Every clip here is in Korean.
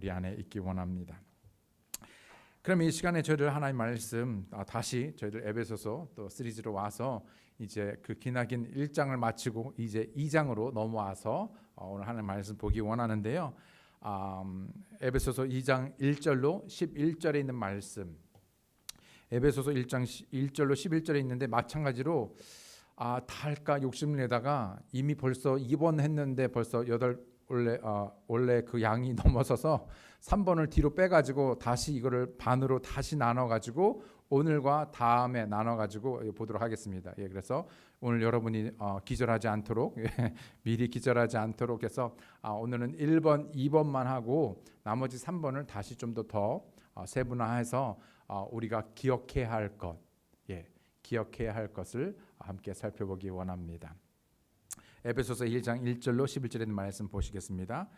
우리 안에 있기 원합니다. 그럼 이 시간에 저희들 하나님 말씀 다시 저희들 에베소서 또 시리즈로 와서 이제 그 기나긴 1장을 마치고 이제 2장으로 넘어와서 오늘 하나님 말씀 보기 원하는데요. 에베소서 2장 1절로 11절에 있는 말씀, 에베소서 1장 1절로 11절에 있는데 마찬가지로 다 할까 욕심을 내다가 이미 벌써 2번 했는데 벌써 원래 그 양이 넘어서서 3번을 뒤로 빼가지고 다시 이거를 반으로 다시 나눠가지고 오늘과 다음에 나눠가지고 보도록 하겠습니다. 그래서 오늘 여러분이 기절하지 않도록 미리 기절하지 않도록 해서 오늘은 1번, 2번만 하고 나머지 3번을 다시 좀 더 세분화해서 우리가 기억해야 할 것, 기억해야 할 것을 함께 살펴보기 원합니다. 에베소서 1장 1절로 11절에 있는 말씀 보시겠습니다.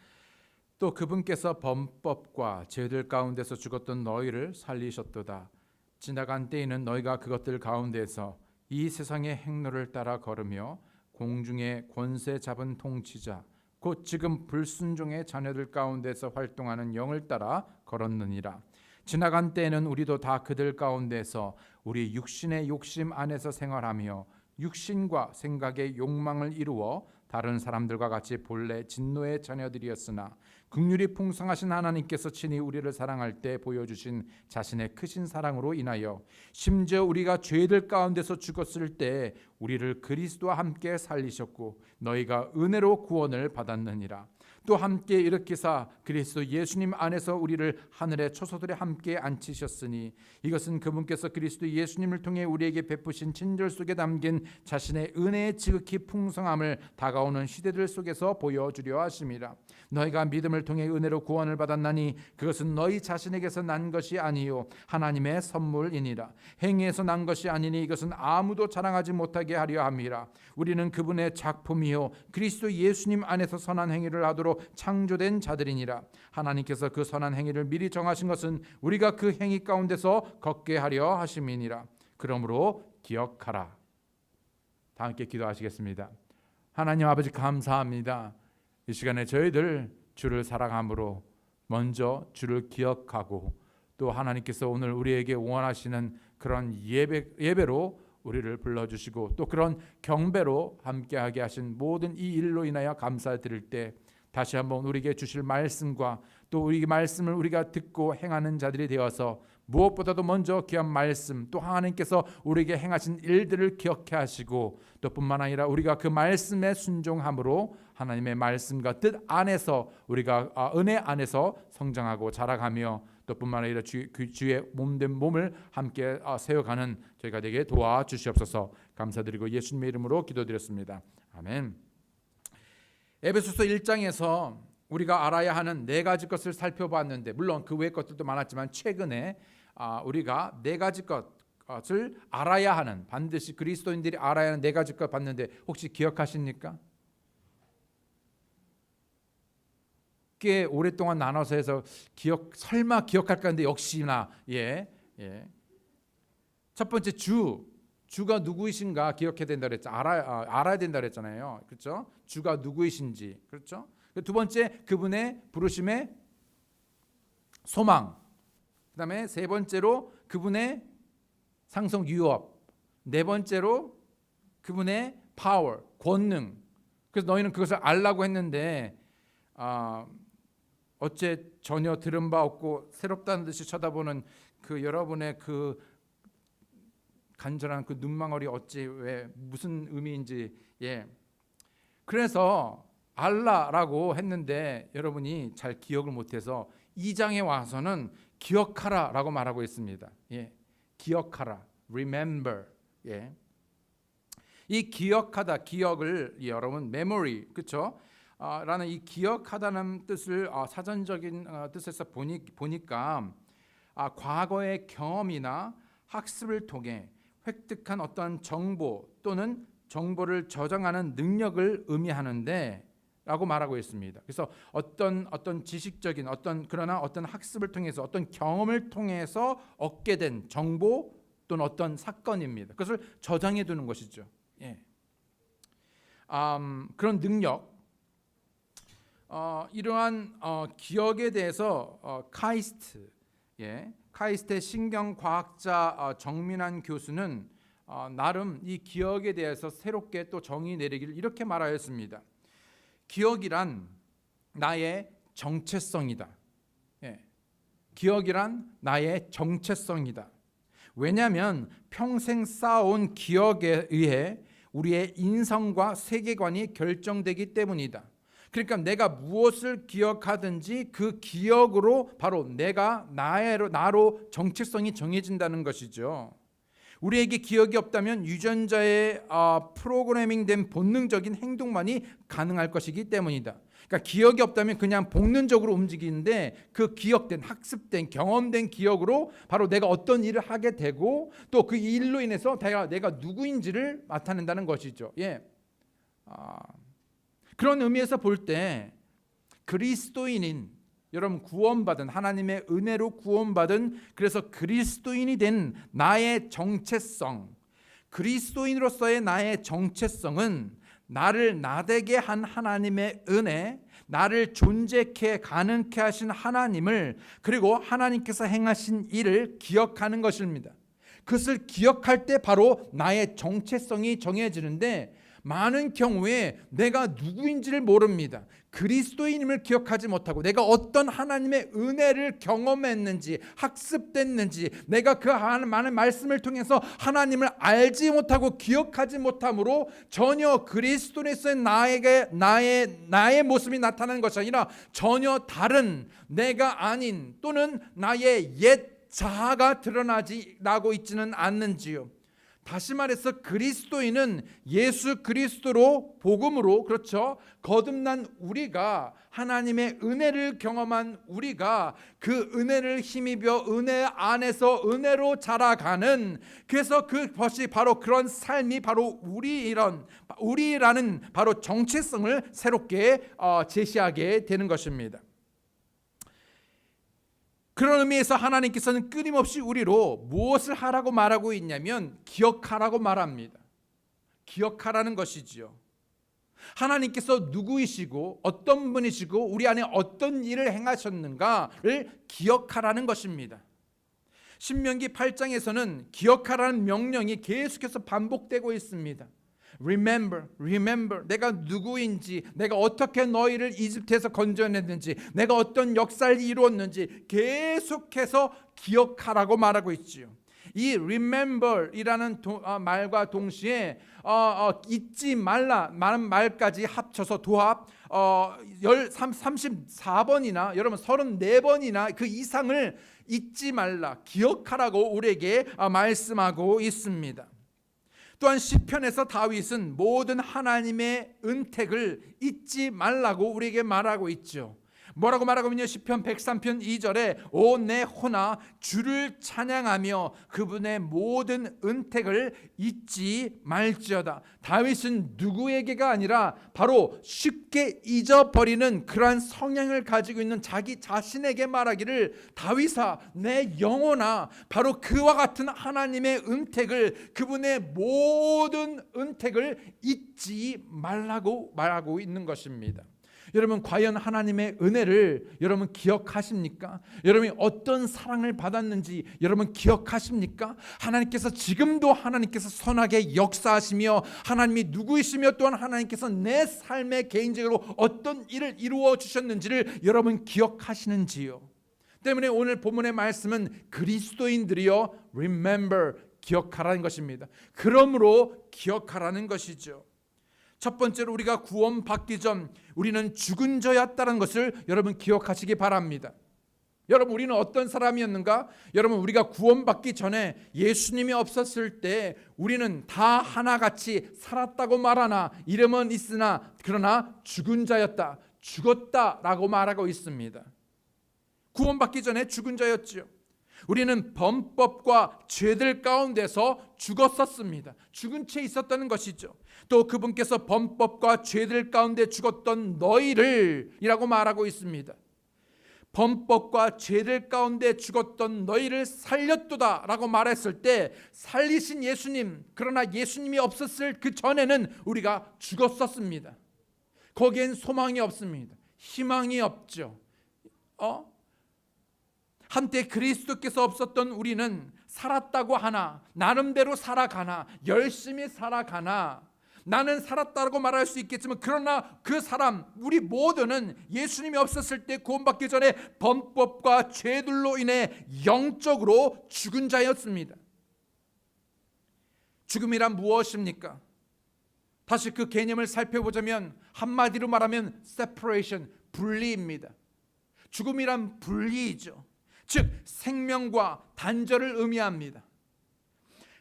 또 그분께서 범법과 죄들 가운데서 죽었던 너희를 살리셨도다. 지나간 때에는 너희가 그것들 가운데서 이 세상의 행로를 따라 걸으며 공중의 권세 잡은 통치자 곧 지금 불순종의 자녀들 가운데서 활동하는 영을 따라 걸었느니라. 지나간 때에는 우리도 다 그들 가운데서 우리 육신의 욕심 안에서 생활하며 육신과 생각의 욕망을 이루어 다른 사람들과 같이 본래 진노의 자녀들이었으나 긍휼이 풍성하신 하나님께서 친히 우리를 사랑할 때 보여주신 자신의 크신 사랑으로 인하여 심지어 우리가 죄들 가운데서 죽었을 때 우리를 그리스도와 함께 살리셨고 너희가 은혜로 구원을 받았느니라. 또 함께 일으키사 그리스도 예수님 안에서 우리를 하늘의 초소들에 함께 앉히셨으니 이것은 그분께서 그리스도 예수님을 통해 우리에게 베푸신 친절 속에 담긴 자신의 은혜의 지극히 풍성함을 다가오는 시대들 속에서 보여주려 하심이라. 너희가 믿음을 통해 은혜로 구원을 받았나니 그것은 너희 자신에게서 난 것이 아니요 하나님의 선물이니라. 행위에서 난 것이 아니니 이것은 아무도 자랑하지 못하게 하려 함이라. 우리는 그분의 작품이요 그리스도 예수님 안에서 선한 행위를 하도록 창조된 자들이니라. 하나님께서 그 선한 행위를 미리 정하신 것은 우리가 그 행위 가운데서 걷게 하려 하심이니라. 그러므로 기억하라. 다 함께 기도하시겠습니다. 하나님 아버지 감사합니다. 이 시간에 저희들 주를 사랑함으로 먼저 주를 기억하고 또 하나님께서 오늘 우리에게 원하시는 그런 예배로 우리를 불러주시고 또 그런 경배로 함께하게 하신 모든 이 일로 인하여 감사드릴 때 다시 한번 우리에게 주실 말씀과 또 우리 말씀을 우리가 듣고 행하는 자들이 되어서 무엇보다도 먼저 귀한 말씀 또 하나님께서 우리에게 행하신 일들을 기억해 하시고 또 뿐만 아니라 우리가 그 말씀에 순종함으로 하나님의 말씀과 뜻 안에서 우리가 은혜 안에서 성장하고 자라가며 또 뿐만 아니라 주의 몸된 몸을 함께 세워가는 저희가 되게 도와주시옵소서. 감사드리고 예수님의 이름으로 기도드렸습니다. 아멘. 에베소서 1장에서 우리가 알아야 하는 네 가지 것을 살펴봤는데 물론 그 외의 것들도 많았지만 최근에 우리가 네 가지 것을 알아야 하는 반드시 그리스도인들이 알아야 하는 네 가지 것 봤는데 혹시 기억하십니까? 꽤 오랫동안 나눠서 해서 설마 기억할까 하는데 역시나 첫 번째 주가 누구이신가 기억해야 된다 그랬죠. 알아야 된다 그랬잖아요. 그렇죠? 주가 누구이신지. 그렇죠? 두 번째 그분의 부르심의 소망. 그다음에 세 번째로 그분의 상속 유업. 네 번째로 그분의 파워, 권능. 그래서 너희는 그것을 알라고 했는데 어째 전혀 들은 바 없고 새롭다는 듯이 쳐다보는 그 여러분의 그 간절한 그 눈망울이 어찌 왜 무슨 의미인지 그래서 알라라고 했는데 여러분이 잘 기억을 못해서 2장에 와서는 기억하라라고 말하고 있습니다. 기억하라, remember. 이 기억하다, 기억을 여러분 memory, 그렇죠? 라는 이 기억하다는 뜻을 사전적인 뜻에서 보니까 과거의 경험이나 학습을 통해 획득한 어떤 정보 또는 정보를 저장하는 능력을 의미하는데 라고 말하고 있습니다. 그래서 어떤 지식적인 그러나 어떤 학습을 통해서 어떤 경험을 통해서 얻게 된 정보 또는 어떤 사건입니다. 그것을 저장해 두는 것이죠. 그런 능력 이러한 기억에 대해서 카이스트의 신경과학자 정민환 교수는 나름 이 기억에 대해서 새롭게 또 정의 내리기를 이렇게 말하였습니다. 기억이란 나의 정체성이다. 기억이란 나의 정체성이다. 왜냐하면 평생 쌓아온 기억에 의해 우리의 인성과 세계관이 결정되기 때문이다. 그러니까 내가 무엇을 기억하든지 그 기억으로 바로 내가 나로 정체성이 정해진다는 것이죠. 우리에게 기억이 없다면 유전자의 프로그래밍된 본능적인 행동만이 가능할 것이기 때문이다. 그러니까 기억이 없다면 그냥 본능적으로 움직이는데 그 기억된, 학습된, 경험된 기억으로 바로 내가 어떤 일을 하게 되고 또 그 일로 인해서 내가 누구인지를 나타낸다는 것이죠. 그런 의미에서 볼 때 그리스도인인, 여러분 구원받은, 하나님의 은혜로 구원받은, 그래서 그리스도인이 된 나의 정체성, 그리스도인으로서의 나의 정체성은 나를 나되게 한 하나님의 은혜, 나를 존재케 가능케 하신 하나님을, 그리고 하나님께서 행하신 일을 기억하는 것입니다. 그것을 기억할 때 바로 나의 정체성이 정해지는데 많은 경우에 내가 누구인지를 모릅니다. 그리스도인임을 기억하지 못하고 내가 어떤 하나님의 은혜를 경험했는지, 학습됐는지, 내가 그 많은 말씀을 통해서 하나님을 알지 못하고 기억하지 못함으로 전혀 그리스도인에서의 나의 모습이 나타나는 것이 아니라 전혀 다른 내가 아닌 또는 나의 옛 자아가 드러나고 있지는 않는지요. 다시 말해서 그리스도인은 예수 그리스도로, 복음으로, 그렇죠, 거듭난 우리가, 하나님의 은혜를 경험한 우리가 그 은혜를 힘입어 은혜 안에서 은혜로 자라가는, 그래서 그것이 바로 그런 삶이 바로 우리라는 바로 정체성을 새롭게 제시하게 되는 것입니다. 그런 의미에서 하나님께서는 끊임없이 우리로 무엇을 하라고 말하고 있냐면 기억하라고 말합니다. 기억하라는 것이지요. 하나님께서 누구이시고 어떤 분이시고 우리 안에 어떤 일을 행하셨는가를 기억하라는 것입니다. 신명기 8장에서는 기억하라는 명령이 계속해서 반복되고 있습니다. Remember, remember. 내가 누구인지, 내가 어떻게 너희를 이집트에서 건져냈는지, 내가 어떤 역사를 이루었는지 계속해서 기억하라고 말하고 있지요. 이 remember이라는 말과 동시에 잊지 말라라는 말까지 합쳐서 도합 34번이나 여러분 34번이나 그 이상을 잊지 말라, 기억하라고 우리에게 말씀하고 있습니다. 또한 시편에서 다윗은 모든 하나님의 은택을 잊지 말라고 우리에게 말하고 있죠. 뭐라고 말하고 있냐? 시편 103편 2절에 오 내 혼아 주를 찬양하며 그분의 모든 은택을 잊지 말지어다. 다윗은 누구에게가 아니라 바로 쉽게 잊어버리는 그러한 성향을 가지고 있는 자기 자신에게 말하기를, 다윗아 내 영혼아 바로 그와 같은 하나님의 은택을, 그분의 모든 은택을 잊지 말라고 말하고 있는 것입니다. 여러분 과연 하나님의 은혜를 여러분 기억하십니까? 여러분이 어떤 사랑을 받았는지 여러분 기억하십니까? 하나님께서 지금도 하나님께서 선하게 역사하시며 하나님이 누구이시며 또한 하나님께서 내 삶의 개인적으로 어떤 일을 이루어 주셨는지를 여러분 기억하시는지요? 때문에 오늘 본문의 말씀은 그리스도인들이여 remember, 기억하라는 것입니다. 그러므로 기억하라는 것이죠. 첫 번째로 우리가 구원받기 전 우리는 죽은 자였다는 것을 여러분 기억하시기 바랍니다. 여러분 우리는 어떤 사람이었는가? 여러분 우리가 구원받기 전에 예수님이 없었을 때 우리는 다 하나같이 살았다고 말하나 이름은 있으나 그러나 죽은 자였다, 죽었다라고 말하고 있습니다. 구원받기 전에 죽은 자였지요. 우리는 범법과 죄들 가운데서 죽었었습니다. 죽은 채 있었다는 것이죠. 또 그분께서 범법과 죄들 가운데 죽었던 너희를 이라고 말하고 있습니다. 범법과 죄들 가운데 죽었던 너희를 살렸도다 라고 말했을 때 살리신 예수님, 그러나 예수님이 없었을 그 전에는 우리가 죽었었습니다. 거기엔 소망이 없습니다. 희망이 없죠. 한때 그리스도께서 없었던 우리는 살았다고 하나, 나름대로 살아가나, 열심히 살아가나, 나는 살았다고 말할 수 있겠지만, 그러나 그 사람, 우리 모두는 예수님이 없었을 때 구원받기 전에 범법과 죄들로 인해 영적으로 죽은 자였습니다. 죽음이란 무엇입니까? 다시 그 개념을 살펴보자면 한마디로 말하면 separation, 분리입니다. 죽음이란 분리이죠. 즉 생명과 단절을 의미합니다.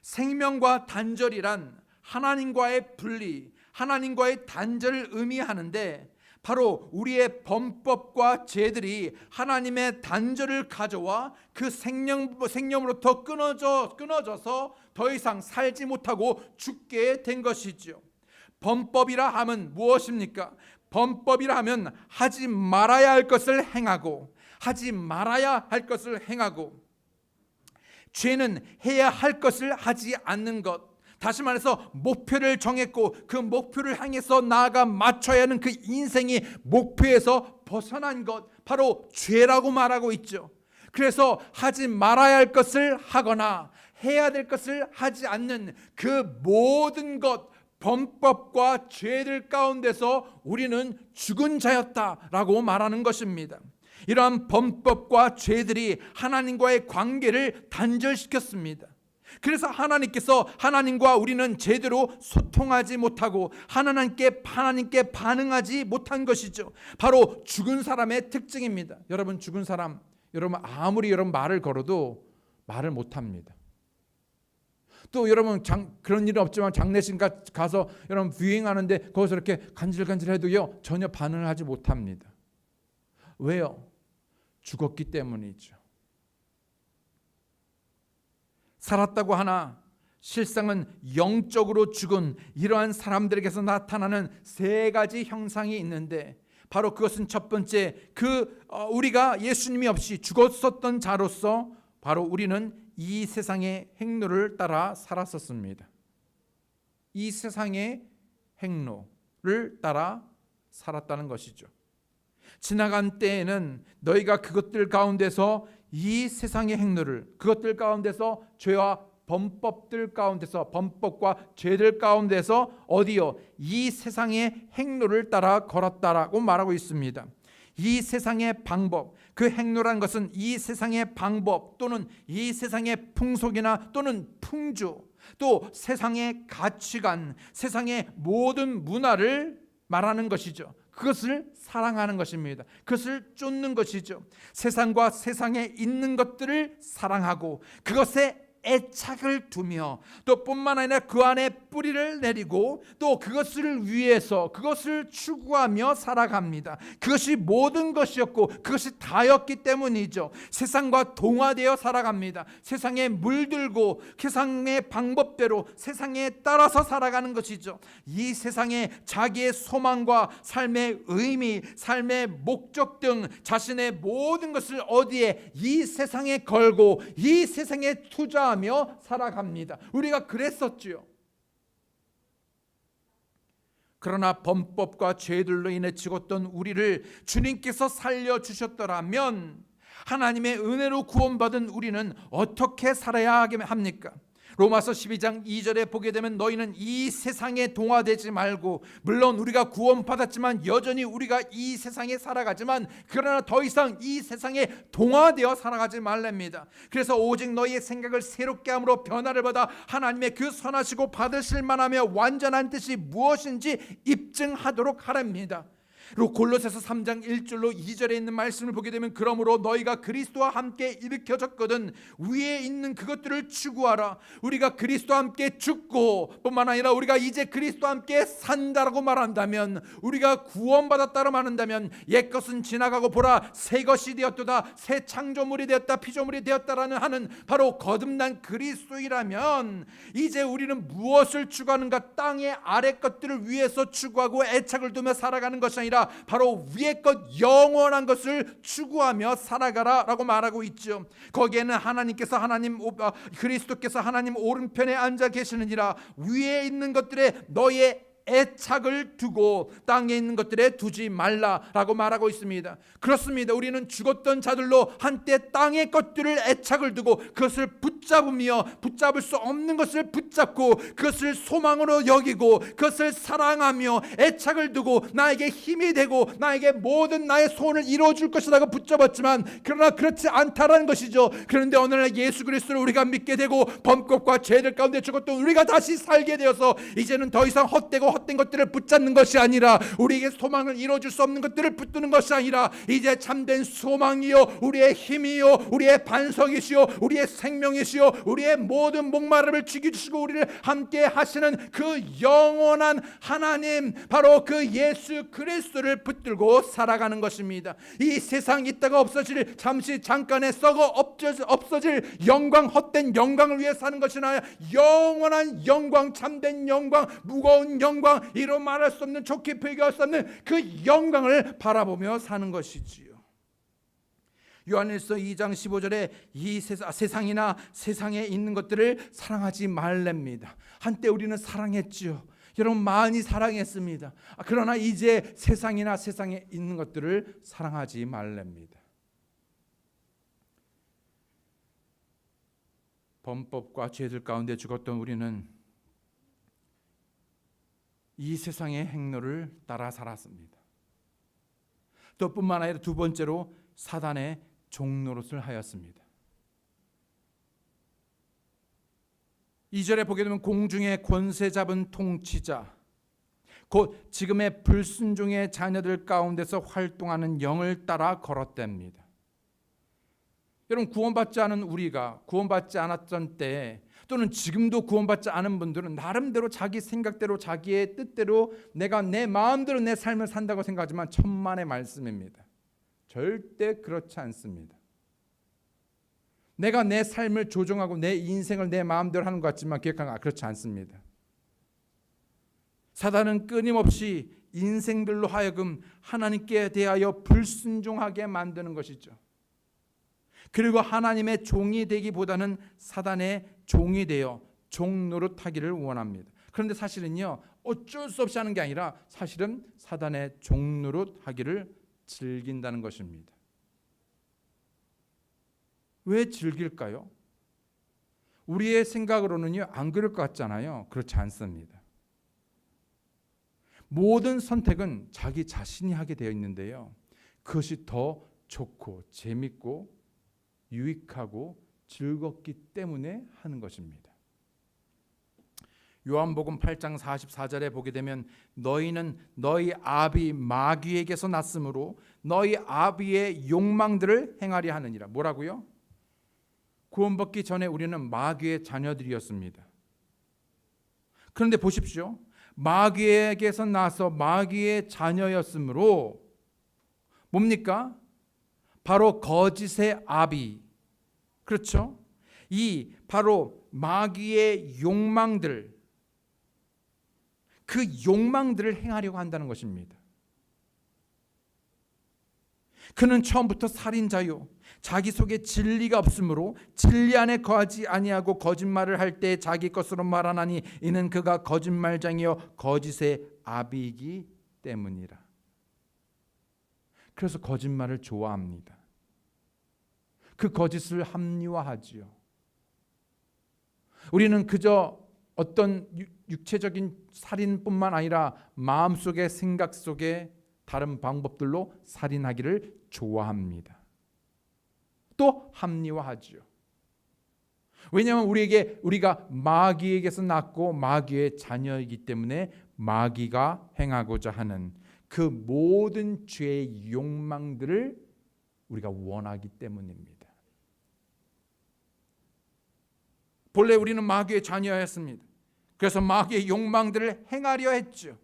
생명과 단절이란 하나님과의 분리, 하나님과의 단절을 의미하는데, 바로 우리의 범법과 죄들이 하나님의 단절을 가져와 그 생명으로부터 끊어져서 더 이상 살지 못하고 죽게 된 것이죠. 범법이라 하면 무엇입니까? 범법이라 하면 하지 말아야 할 것을 행하고, 하지 말아야 할 것을 행하고, 죄는 해야 할 것을 하지 않는 것. 다시 말해서 목표를 정했고 그 목표를 향해서 나아가 맞춰야 하는 그 인생의 목표에서 벗어난 것, 바로 죄라고 말하고 있죠. 그래서 하지 말아야 할 것을 하거나 해야 될 것을 하지 않는 그 모든 것, 범법과 죄들 가운데서 우리는 죽은 자였다라고 말하는 것입니다. 이러한 범법과 죄들이 하나님과의 관계를 단절시켰습니다. 그래서 하나님과 우리는 제대로 소통하지 못하고 하나님께 반응하지 못한 것이죠. 바로 죽은 사람의 특징입니다. 여러분, 죽은 사람, 여러분 아무리 여러분 말을 걸어도 말을 못합니다. 또 여러분 그런 일은 없지만 장례식 가서 여러분 뷰잉하는데 거기서 이렇게 간질간질해도요 전혀 반응을 하지 못합니다. 왜요? 죽었기 때문이죠. 살았다고 하나 실상은 영적으로 죽은 이러한 사람들에게서 나타나는 세 가지 형상이 있는데, 바로 그것은 첫 번째, 우리가 예수님이 없이 죽었었던 자로서 바로 우리는 이 세상의 행로를 따라 살았었습니다. 이 세상의 행로를 따라 살았다는 것이죠. 지나간 때에는 너희가 그것들 가운데서 이 세상의 행로를, 그것들 가운데서 죄와 범법들 가운데서, 범법과 죄들 가운데서 어디요? 이 세상의 행로를 따라 걸었다라고 말하고 있습니다. 이 세상의 방법, 그 행로란 것은 이 세상의 방법 또는 이 세상의 풍속이나 또는 풍조, 또 세상의 가치관, 세상의 모든 문화를 말하는 것이죠. 그것을 사랑하는 것입니다. 그것을 쫓는 것이죠. 세상과 세상에 있는 것들을 사랑하고 그것에 애착을 두며, 또 뿐만 아니라 그 안에 뿌리를 내리고 또 그것을 위해서, 그것을 추구하며 살아갑니다. 그것이 모든 것이었고 그것이 다였기 때문이죠. 세상과 동화되어 살아갑니다. 세상에 물들고 세상의 방법대로 세상에 따라서 살아가는 것이죠. 이 세상에 자기의 소망과 삶의 의미, 삶의 목적 등 자신의 모든 것을 어디에? 이 세상에 걸고 이 세상에 투자하며 살아갑니다. 우리가 그랬었지요. 그러나 범법과 죄들로 인해 죽었던 우리를 주님께서 살려주셨더라면 하나님의 은혜로 구원받은 우리는 어떻게 살아야 합니까? 로마서 12장 2절에 보게 되면 너희는 이 세상에 동화되지 말고, 물론 우리가 구원받았지만 여전히 우리가 이 세상에 살아가지만 그러나 더 이상 이 세상에 동화되어 살아가지 말랍니다. 그래서 오직 너희의 생각을 새롭게 함으로 변화를 받아 하나님의 그 선하시고 받으실 만하며 완전한 뜻이 무엇인지 입증하도록 하랍니다. 그리고 골로새서 3장 1절로 2절에 있는 말씀을 보게 되면, 그러므로 너희가 그리스도와 함께 일으켜졌거든 위에 있는 그것들을 추구하라. 우리가 그리스도와 함께 죽고 뿐만 아니라 우리가 이제 그리스도와 함께 산다라고 말한다면, 우리가 구원받았다고 말한다면 옛것은 지나가고 보라 새 것이 되었도다, 새 창조물이 되었다, 피조물이 되었다라는 하는 바로 거듭난 그리스도이라면 이제 우리는 무엇을 추구하는가? 땅의 아래 것들을 위해서 추구하고 애착을 두며 살아가는 것이 아니라 바로 위의 것, 영원한 것을 추구하며 살아가라 라고 말하고 있죠. 거기에는 그리스도께서 하나님 오른편에 앉아 계시느니라, 위에 있는 것들에 너의 애착을 두고 땅에 있는 것들에 두지 말라라고 말하고 있습니다. 그렇습니다. 우리는 죽었던 자들로 한때 땅의 것들을 애착을 두고 그것을 붙잡으며 붙잡을 수 없는 것을 붙잡고 그것을 소망으로 여기고 그것을 사랑하며 애착을 두고 나에게 힘이 되고 나에게 모든 나의 소원을 이루어줄 것이라고 붙잡았지만 그러나 그렇지 않다라는 것이죠. 그런데 오늘날 예수 그리스도를 우리가 믿게 되고 범법과 죄들 가운데 죽었던 우리가 다시 살게 되어서 이제는 더 이상 헛되고 헛된 것들을 붙잡는 것이 아니라 우리에게 소망을 이루어줄 수 없는 것들을 붙드는 것이 아니라 이제 참된 소망이요 우리의 힘이요 우리의 반석이시요 우리의 생명이시요 우리의 모든 목마름을 죽이시고 우리를 함께 하시는 그 영원한 하나님 바로 그 예수 그리스도를 붙들고 살아가는 것입니다. 이 세상 있다가 없어질 잠시 잠깐에 썩어 없어질 영광 헛된 영광을 위해 사는 것이 아니라 영원한 영광 참된 영광 무거운 영광 이로 말할 수 없는 좋게 표기할 수 없는 그 영광을 바라보며 사는 것이지요. 요한일서 2장 15절에 이 세상이나 세상에 있는 것들을 사랑하지 말랍니다. 한때 우리는 사랑했지요. 여러분 많이 사랑했습니다. 그러나 이제 세상이나 세상에 있는 것들을 사랑하지 말랍니다. 범법과 죄들 가운데 죽었던 우리는 이 세상의 행로를 따라 살았습니다. 또 뿐만 아니라 두 번째로 사단의 종노릇을 하였습니다. 2절에 보게 되면 공중의 권세 잡은 통치자 곧 지금의 불순종의 자녀들 가운데서 활동하는 영을 따라 걸었답니다. 여러분 구원받지 않은 우리가 구원받지 않았던 때 또는 지금도 구원받지 않은 분들은 나름대로 자기 생각대로 자기의 뜻대로 내가 내 마음대로 내 삶을 산다고 생각하지만 천만의 말씀입니다. 절대 그렇지 않습니다. 내가 내 삶을 조종하고 내 인생을 내 마음대로 하는 것 같지만 기억하면 그렇지 않습니다. 사단은 끊임없이 인생들로 하여금 하나님께 대하여 불순종하게 만드는 것이죠. 그리고 하나님의 종이 되기보다는 사단의 종이 되어 종노릇하기를 원합니다. 그런데 사실은요 어쩔 수 없이 하는 게 아니라 사실은 사단의 종노릇하기를 즐긴다는 것입니다. 왜 즐길까요? 우리의 생각으로는요 안 그럴 것 같잖아요. 그렇지 않습니다. 모든 선택은 자기 자신이 하게 되어 있는데요. 그것이 더 좋고 재밌고 유익하고 즐겁기 때문에 하는 것입니다. 요한복음 8장 44절에 보게 되면 너희는 너희 아비 마귀에게서 났으므로 너희 아비의 욕망들을 행하려 하느니라. 뭐라고요? 구원받기 전에 우리는 마귀의 자녀들이었습니다. 그런데 보십시오. 마귀에게서 나서 마귀의 자녀였으므로 뭡니까? 바로 거짓의 아비. 그렇죠? 이 바로 마귀의 욕망들, 그 욕망들을 행하려고 한다는 것입니다. 그는 처음부터 살인자요 자기 속에 진리가 없으므로 진리 안에 거하지 아니하고 거짓말을 할 때 자기 것으로 말하나니 이는 그가 거짓말장이요 거짓의 아비이기 때문이라. 그래서 거짓말을 좋아합니다. 그 거짓을 합리화하지요. 우리는 그저 어떤 육체적인 살인뿐만 아니라 마음속의 생각 속에 다른 방법들로 살인하기를 좋아합니다. 또 합리화하지요. 왜냐하면 우리가 마귀에게서 났고 마귀의 자녀이기 때문에 마귀가 행하고자 하는 그 모든 죄의 욕망들을 우리가 원하기 때문입니다. 본래 우리는 마귀의 자녀였습니다. 그래서 마귀의 욕망들을 행하려 했죠.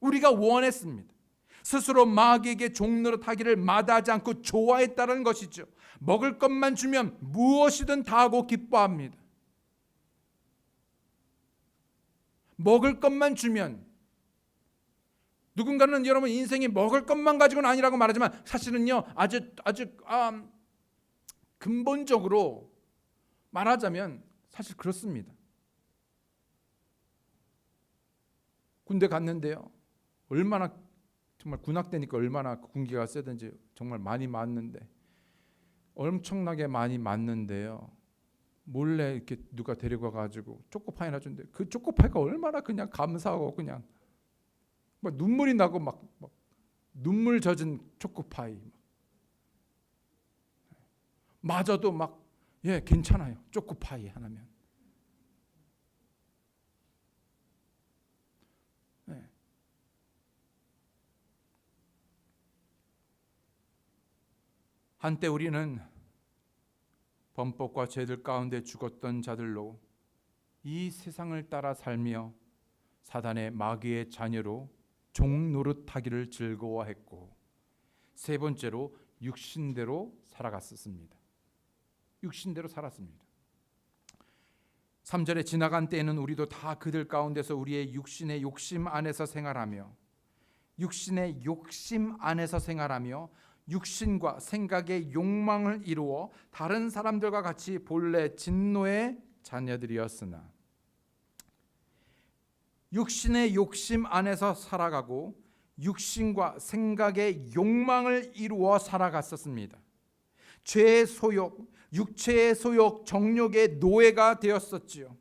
우리가 원했습니다. 스스로 마귀에게 종노릇하기를 마다하지 않고 좋아했다는 것이죠. 먹을 것만 주면 무엇이든 다 하고 기뻐합니다. 먹을 것만 주면, 누군가는 여러분 인생이 먹을 것만 가지고는 아니라고 말하지만 사실은요 아주 근본적으로 말하자면 사실 그렇습니다. 군대 갔는데요. 얼마나 정말 군악대니까 얼마나 군기가 세든지 정말 많이 맞는데 엄청나게 많이 맞는데요. 몰래 이렇게 누가 데리고 가가지고 초코파이나 준대. 그 초코파이가 얼마나 그냥 감사하고 그냥 막 눈물이 나고 막 눈물 젖은 초코파이. 마저도 막 괜찮아요. 초코파이 하나면. 한때 우리는 범법과 죄들 가운데 죽었던 자들로 이 세상을 따라 살며 사단의 마귀의 자녀로 종노릇하기를 즐거워했고, 세 번째로 육신대로 살아갔었습니다. 육신대로 살았습니다. 3절에 지나간 때에는 우리도 다 그들 가운데서 우리의 육신의 욕심 안에서 생활하며 육신과 생각의 욕망을 이루어 다른 사람들과 같이 본래 진노의 자녀들이었으나, 육신의 욕심 안에서 살아가고 육신과 생각의 욕망을 이루어 살아갔었습니다. 죄의 소욕, 육체의 소욕, 정욕의 노예가 되었었지요.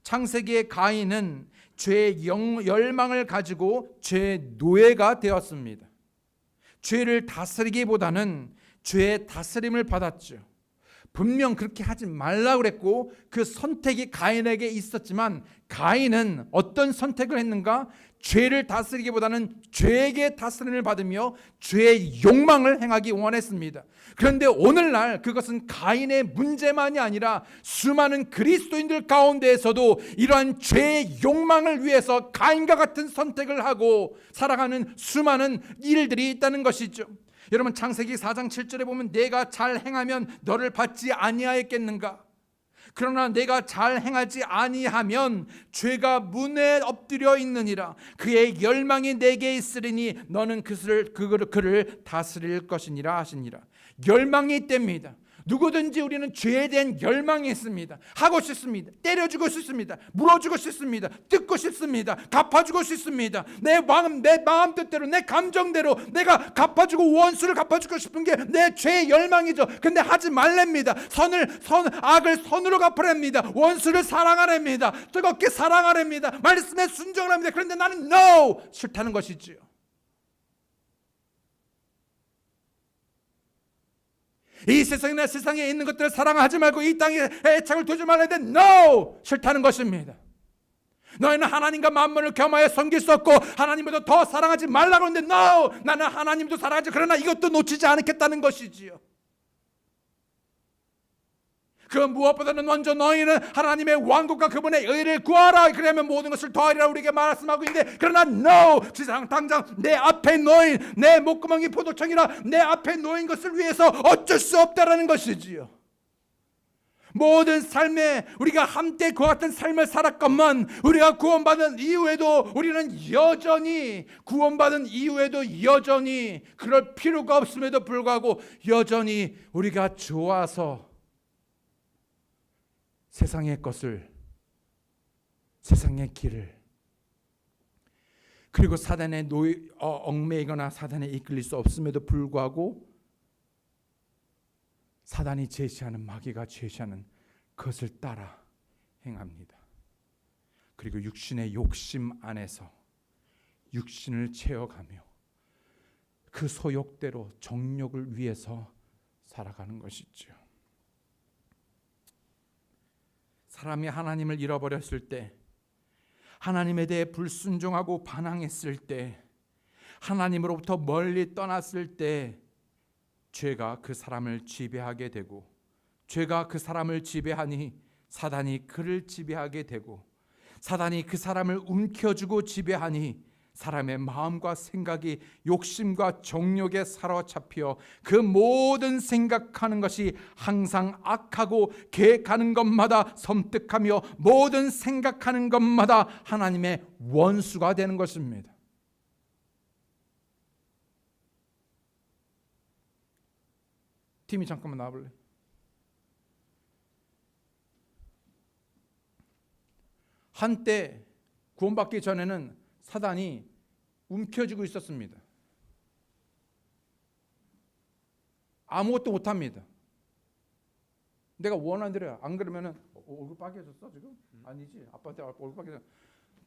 창세기의 가인은 죄의 열망을 가지고 죄의 노예가 되었습니다. 죄를 다스리기보다는 죄의 다스림을 받았죠. 분명 그렇게 하지 말라고 그랬고 그 선택이 가인에게 있었지만, 가인은 어떤 선택을 했는가? 죄를 다스리기보다는 죄에게 다스림을 받으며 죄의 욕망을 행하기 원했습니다. 그런데 오늘날 그것은 가인의 문제만이 아니라 수많은 그리스도인들 가운데에서도 이러한 죄의 욕망을 위해서 가인과 같은 선택을 하고 살아가는 수많은 일들이 있다는 것이죠. 여러분, 창세기 4장 7절에 보면 내가 잘 행하면 너를 받지 아니하였겠는가? 그러나 내가 잘 행하지 아니하면 죄가 문에 엎드려 있느니라. 그의 열망이 내게 있으리니 너는 그를 다스릴 것이니라 하시니라. 열망이 있답니다. 누구든지 우리는 죄에 대한 열망이 있습니다. 하고 싶습니다. 때려주고 싶습니다. 물어주고 싶습니다. 뜯고 싶습니다. 갚아주고 싶습니다. 내 마음 뜻대로, 내 감정대로 내가 갚아주고 원수를 갚아주고 싶은 게 내 죄의 열망이죠. 근데 하지 말랍니다. 악을 선으로 갚으랍니다. 원수를 사랑하랍니다. 뜨겁게 사랑하랍니다. 말씀에 순종합니다. 그런데 나는 no! 싫다는 것이지요. 이 세상에 있는 것들을 사랑하지 말고 이 땅에 애착을 두지 말아야 돼. No! 싫다는 것입니다. 너희는 하나님과 만물을 겸하여 섬길 수 없고 하나님보다 더 사랑하지 말라고 하는데 No! 나는 하나님도 사랑하지, 그러나 이것도 놓치지 않겠다는 것이지요. 그 무엇보다는 먼저 너희는 하나님의 왕국과 그분의 의를 구하라. 그러면 모든 것을 더하리라 우리에게 말씀하고 있는데, 그러나 no! 지상 당장 내 앞에 놓인 내 목구멍이 포도청이라 내 앞에 놓인 것을 위해서 어쩔 수 없다라는 것이지요. 모든 삶에 우리가 함께 그와 같은 삶을 살았건만 우리가 구원받은 이후에도 우리는 여전히 그럴 필요가 없음에도 불구하고 여전히 우리가 좋아서 세상의 것을, 세상의 길을, 그리고 사단의 얽매이거나 사단에 이끌릴 수 없음에도 불구하고 사단이 제시하는, 마귀가 제시하는 그것을 따라 행합니다. 그리고 육신의 욕심 안에서 육신을 채워가며 그 소욕대로 정욕을 위해서 살아가는 것이죠. 사람이 하나님을 잃어버렸을 때, 하나님에 대해 불순종하고 반항했을 때, 하나님으로부터 멀리 떠났을 때 죄가 그 사람을 지배하게 되고, 죄가 그 사람을 지배하니 사단이 그를 지배하게 되고, 사단이 그 사람을 움켜쥐고 지배하니 사람의 마음과 생각이 욕심과 정욕에 사로잡혀 그 모든 생각하는 것이 항상 악하고 계획하는 것마다 섬뜩하며 모든 생각하는 것마다 하나님의 원수가 되는 것입니다. 팀이 잠깐만 나와볼래? 한때 구원받기 전에는 사단이 움켜쥐고 있었습니다. 아무것도 못합니다. 내가 원하는 대로 안 그러면은 얼굴 빨개졌어 지금? 아니지. 아빠한테 얼굴 빨개졌어.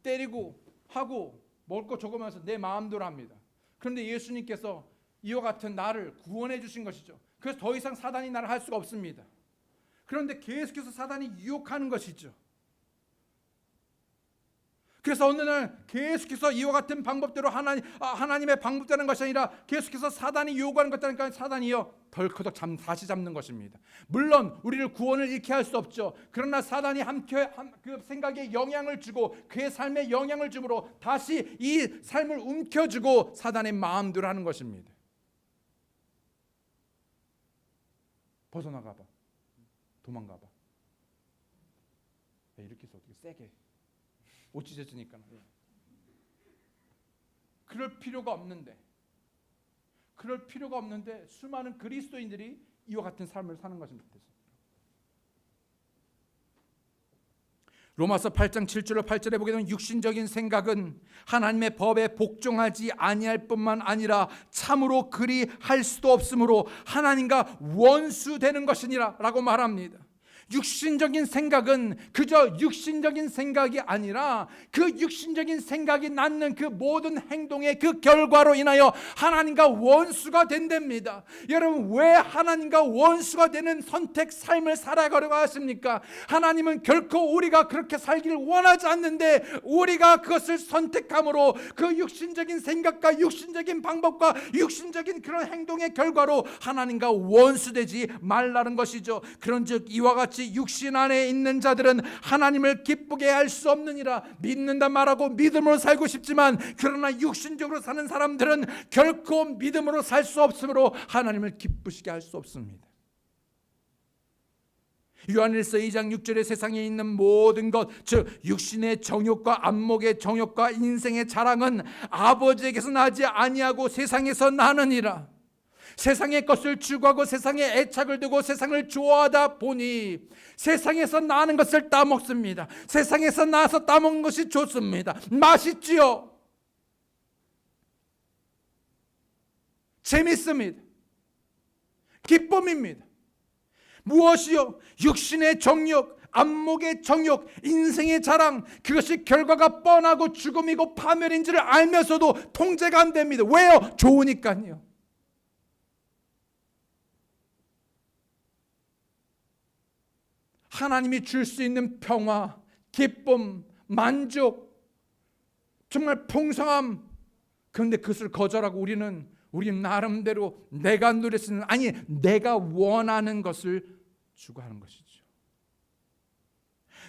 때리고 하고 먹을 거 적으면서 내 마음대로 합니다. 그런데 예수님께서 이와 같은 나를 구원해 주신 것이죠. 그래서 더 이상 사단이 나를 할 수가 없습니다. 그런데 계속해서 사단이 유혹하는 것이죠. 그래서 어느 날 계속해서 이와 같은 방법대로 하나님의 방법되는 것이 아니라 계속해서 사단이 요구하는 것들이니까 사단이요 덜커덕 다시 잡는 것입니다. 물론 우리를 구원을 잃게 할 수 없죠. 그러나 사단이 그 생각에 영향을 주고 그의 삶에 영향을 주므로 다시 이 삶을 움켜쥐고 사단의 마음대로 하는 것입니다. 벗어나가봐, 도망가봐. 이렇게 해서 어떻게 세게 옷 찢어지니까. 그럴 필요가 없는데 수많은 그리스도인들이 이와 같은 삶을 사는 것입니다. 로마서 8장 7절로 8절에 보게 되면 육신적인 생각은 하나님의 법에 복종하지 아니할 뿐만 아니라 참으로 그리 할 수도 없으므로 하나님과 원수되는 것이니라 라고 말합니다. 육신적인 생각은 그저 육신적인 생각이 아니라 그 육신적인 생각이 낳는 그 모든 행동의 그 결과로 인하여 하나님과 원수가 된답니다. 여러분, 왜 하나님과 원수가 되는 선택 삶을 살아가려고 하십니까? 하나님은 결코 우리가 그렇게 살기를 원하지 않는데 우리가 그것을 선택함으로 그 육신적인 생각과 육신적인 방법과 육신적인 그런 행동의 결과로 하나님과 원수되지 말라는 것이죠. 그런즉 이와 같이 육신 안에 있는 자들은 하나님을 기쁘게 할 수 없느니라. 믿는다 말하고 믿음으로 살고 싶지만 그러나 육신적으로 사는 사람들은 결코 믿음으로 살 수 없으므로 하나님을 기쁘시게 할 수 없습니다. 요한일서 2장 6절에 세상에 있는 모든 것, 즉 육신의 정욕과 안목의 정욕과 인생의 자랑은 아버지에게서 나지 아니하고 세상에서 나느니라. 세상의 것을 추구하고 세상에 애착을 두고 세상을 좋아하다 보니 세상에서 나는 것을 따먹습니다. 세상에서 나서 따먹는 것이 좋습니다. 맛있지요. 재밌습니다. 기쁨입니다. 무엇이요? 육신의 정욕, 안목의 정욕, 인생의 자랑, 그것이 결과가 뻔하고 죽음이고 파멸인 줄을 알면서도 통제가 안 됩니다. 왜요? 좋으니까요. 하나님이 줄 수 있는 평화, 기쁨, 만족, 정말 풍성함, 그런데 그것을 거절하고 우리는 나름대로 내가 누릴 수 있는, 아니 내가 원하는 것을 추구하는 것이죠.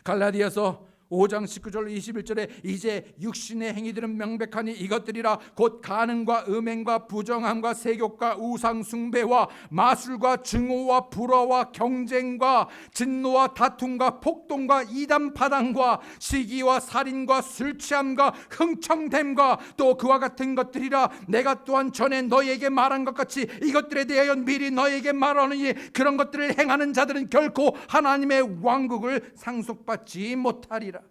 갈라디아서 5장 19절 21절에 이제 육신의 행위들은 명백하니 이것들이라 곧 간음과 음행과 부정함과 세욕과 우상 숭배와 마술과 증오와 불화와 경쟁과 진노와 다툼과 폭동과 이단 파당과 시기와 살인과 술 취함과 흥청됨과 또 그와 같은 것들이라. 내가 또한 전에 너희에게 말한 것 같이 이것들에 대하여 미리 너희에게 말하느니 그런 것들을 행하는 자들은 결코 하나님의 왕국을 상속받지 못하리라.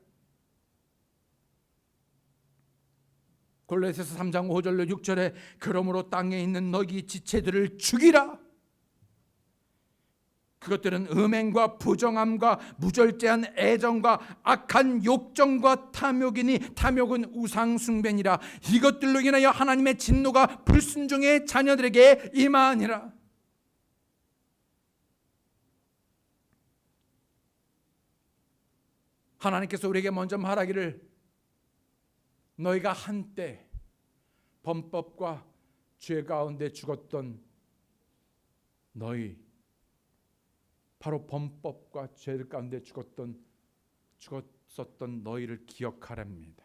골로새서 3장 5절로 6절에 그러므로 땅에 있는 너희 지체들을 죽이라. 그것들은 음행과 부정함과 무절제한 애정과 악한 욕정과 탐욕이니 탐욕은 우상 숭배니라. 이것들로 인하여 하나님의 진노가 불순종의 자녀들에게 임하니라. 하나님께서 우리에게 먼저 말하기를 너희가 한때 범법과 죄 가운데 죽었던 너희, 바로 범법과 죄 가운데 죽었었던 너희를 기억하랍니다.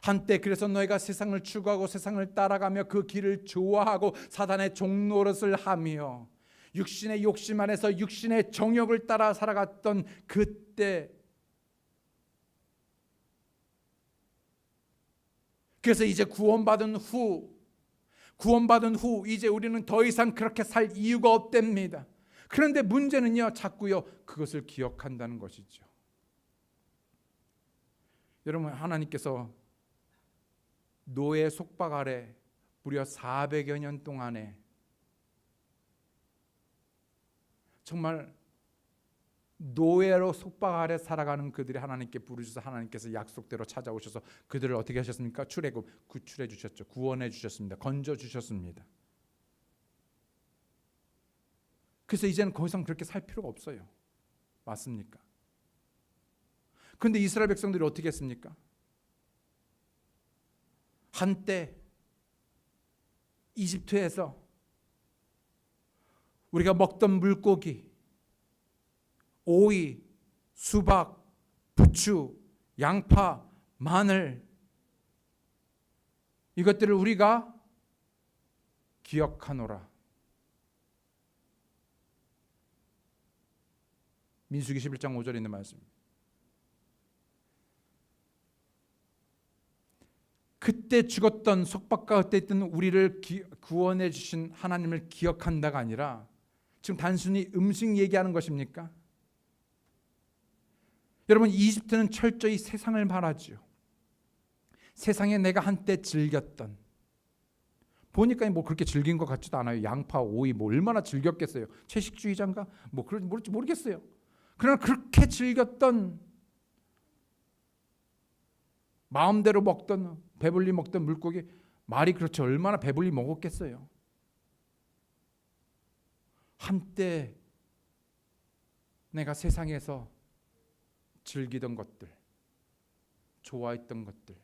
한때 그래서 너희가 세상을 추구하고 세상을 따라가며 그 길을 좋아하고 사단의 종노릇을 하며 육신의 욕심 안에서 육신의 정욕을 따라 살아갔던 그때, 그래서 이제 구원받은 후 이제 우리는 더 이상 그렇게 살 이유가 없답니다. 그런데 문제는요, 자꾸요 그것을 기억한다는 것이죠. 여러분, 하나님께서 노예 속박 아래 무려 400여 년 동안에 정말 노예로 속박 아래 살아가는 그들이 하나님께 부르셔서 하나님께서 약속대로 찾아오셔서 그들을 어떻게 하셨습니까? 출애굽 구출해 주셨죠. 구원해 주셨습니다. 건져 주셨습니다. 그래서 이제는 더 이상 그렇게 살 필요가 없어요. 맞습니까? 그런데 이스라엘 백성들이 어떻게 했습니까? 한때 이집트에서 우리가 먹던 물고기, 오이, 수박, 부추, 양파, 마늘, 이것들을 우리가 기억하노라. 민수기 11장 5절에 있는 말씀입니다. 그때 죽었던 속박과 그때 있던 우리를 구원해 주신 하나님을 기억한다가 아니라 지금 단순히 음식 얘기하는 것입니까? 여러분, 이집트는 철저히 세상을 말하죠. 세상에 내가 한때 즐겼던, 보니까 뭐 그렇게 즐긴 것 같지도 않아요. 양파, 오이 뭐 얼마나 즐겼겠어요. 채식주의자인가? 뭐 그런지 모르겠어요. 그러나 그렇게 즐겼던, 마음대로 먹던, 배불리 먹던 물고기, 말이 그렇죠. 얼마나 배불리 먹었겠어요. 한때 내가 세상에서 즐기던 것들, 좋아했던 것들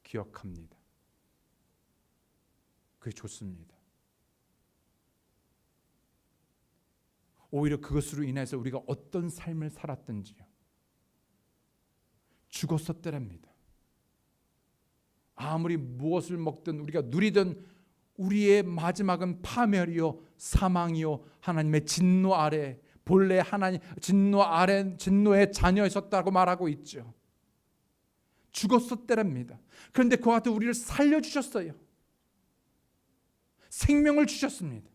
기억합니다. 그게 좋습니다. 오히려 그것으로 인해서 우리가 어떤 삶을 살았든지요, 죽었었더랍니다. 아무리 무엇을 먹든 우리가 누리던 우리의 마지막은 파멸이요 사망이요 하나님의 진노 아래, 본래 하나님 진노 아래 진노의 자녀였었다고 말하고 있죠. 죽었었더랍니다. 그런데 그와 같은 우리를 살려주셨어요. 생명을 주셨습니다.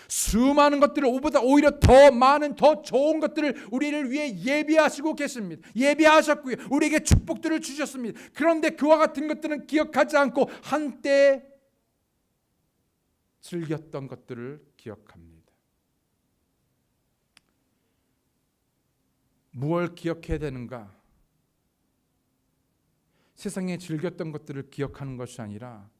수많은 것들을 오히려 더 많은 더 좋은 것들을 우리를 위해 예비하시고 계십니다. 예비하셨고요. 우리에게 축복들을 주셨습니다. 그런데 그와 같은 것들은 기억하지 않고 한때 즐겼던 것들을 기억합니다. 무엇을 기억해야 되는가? 세상에 즐겼던 것들을 기억하는 것이 아니라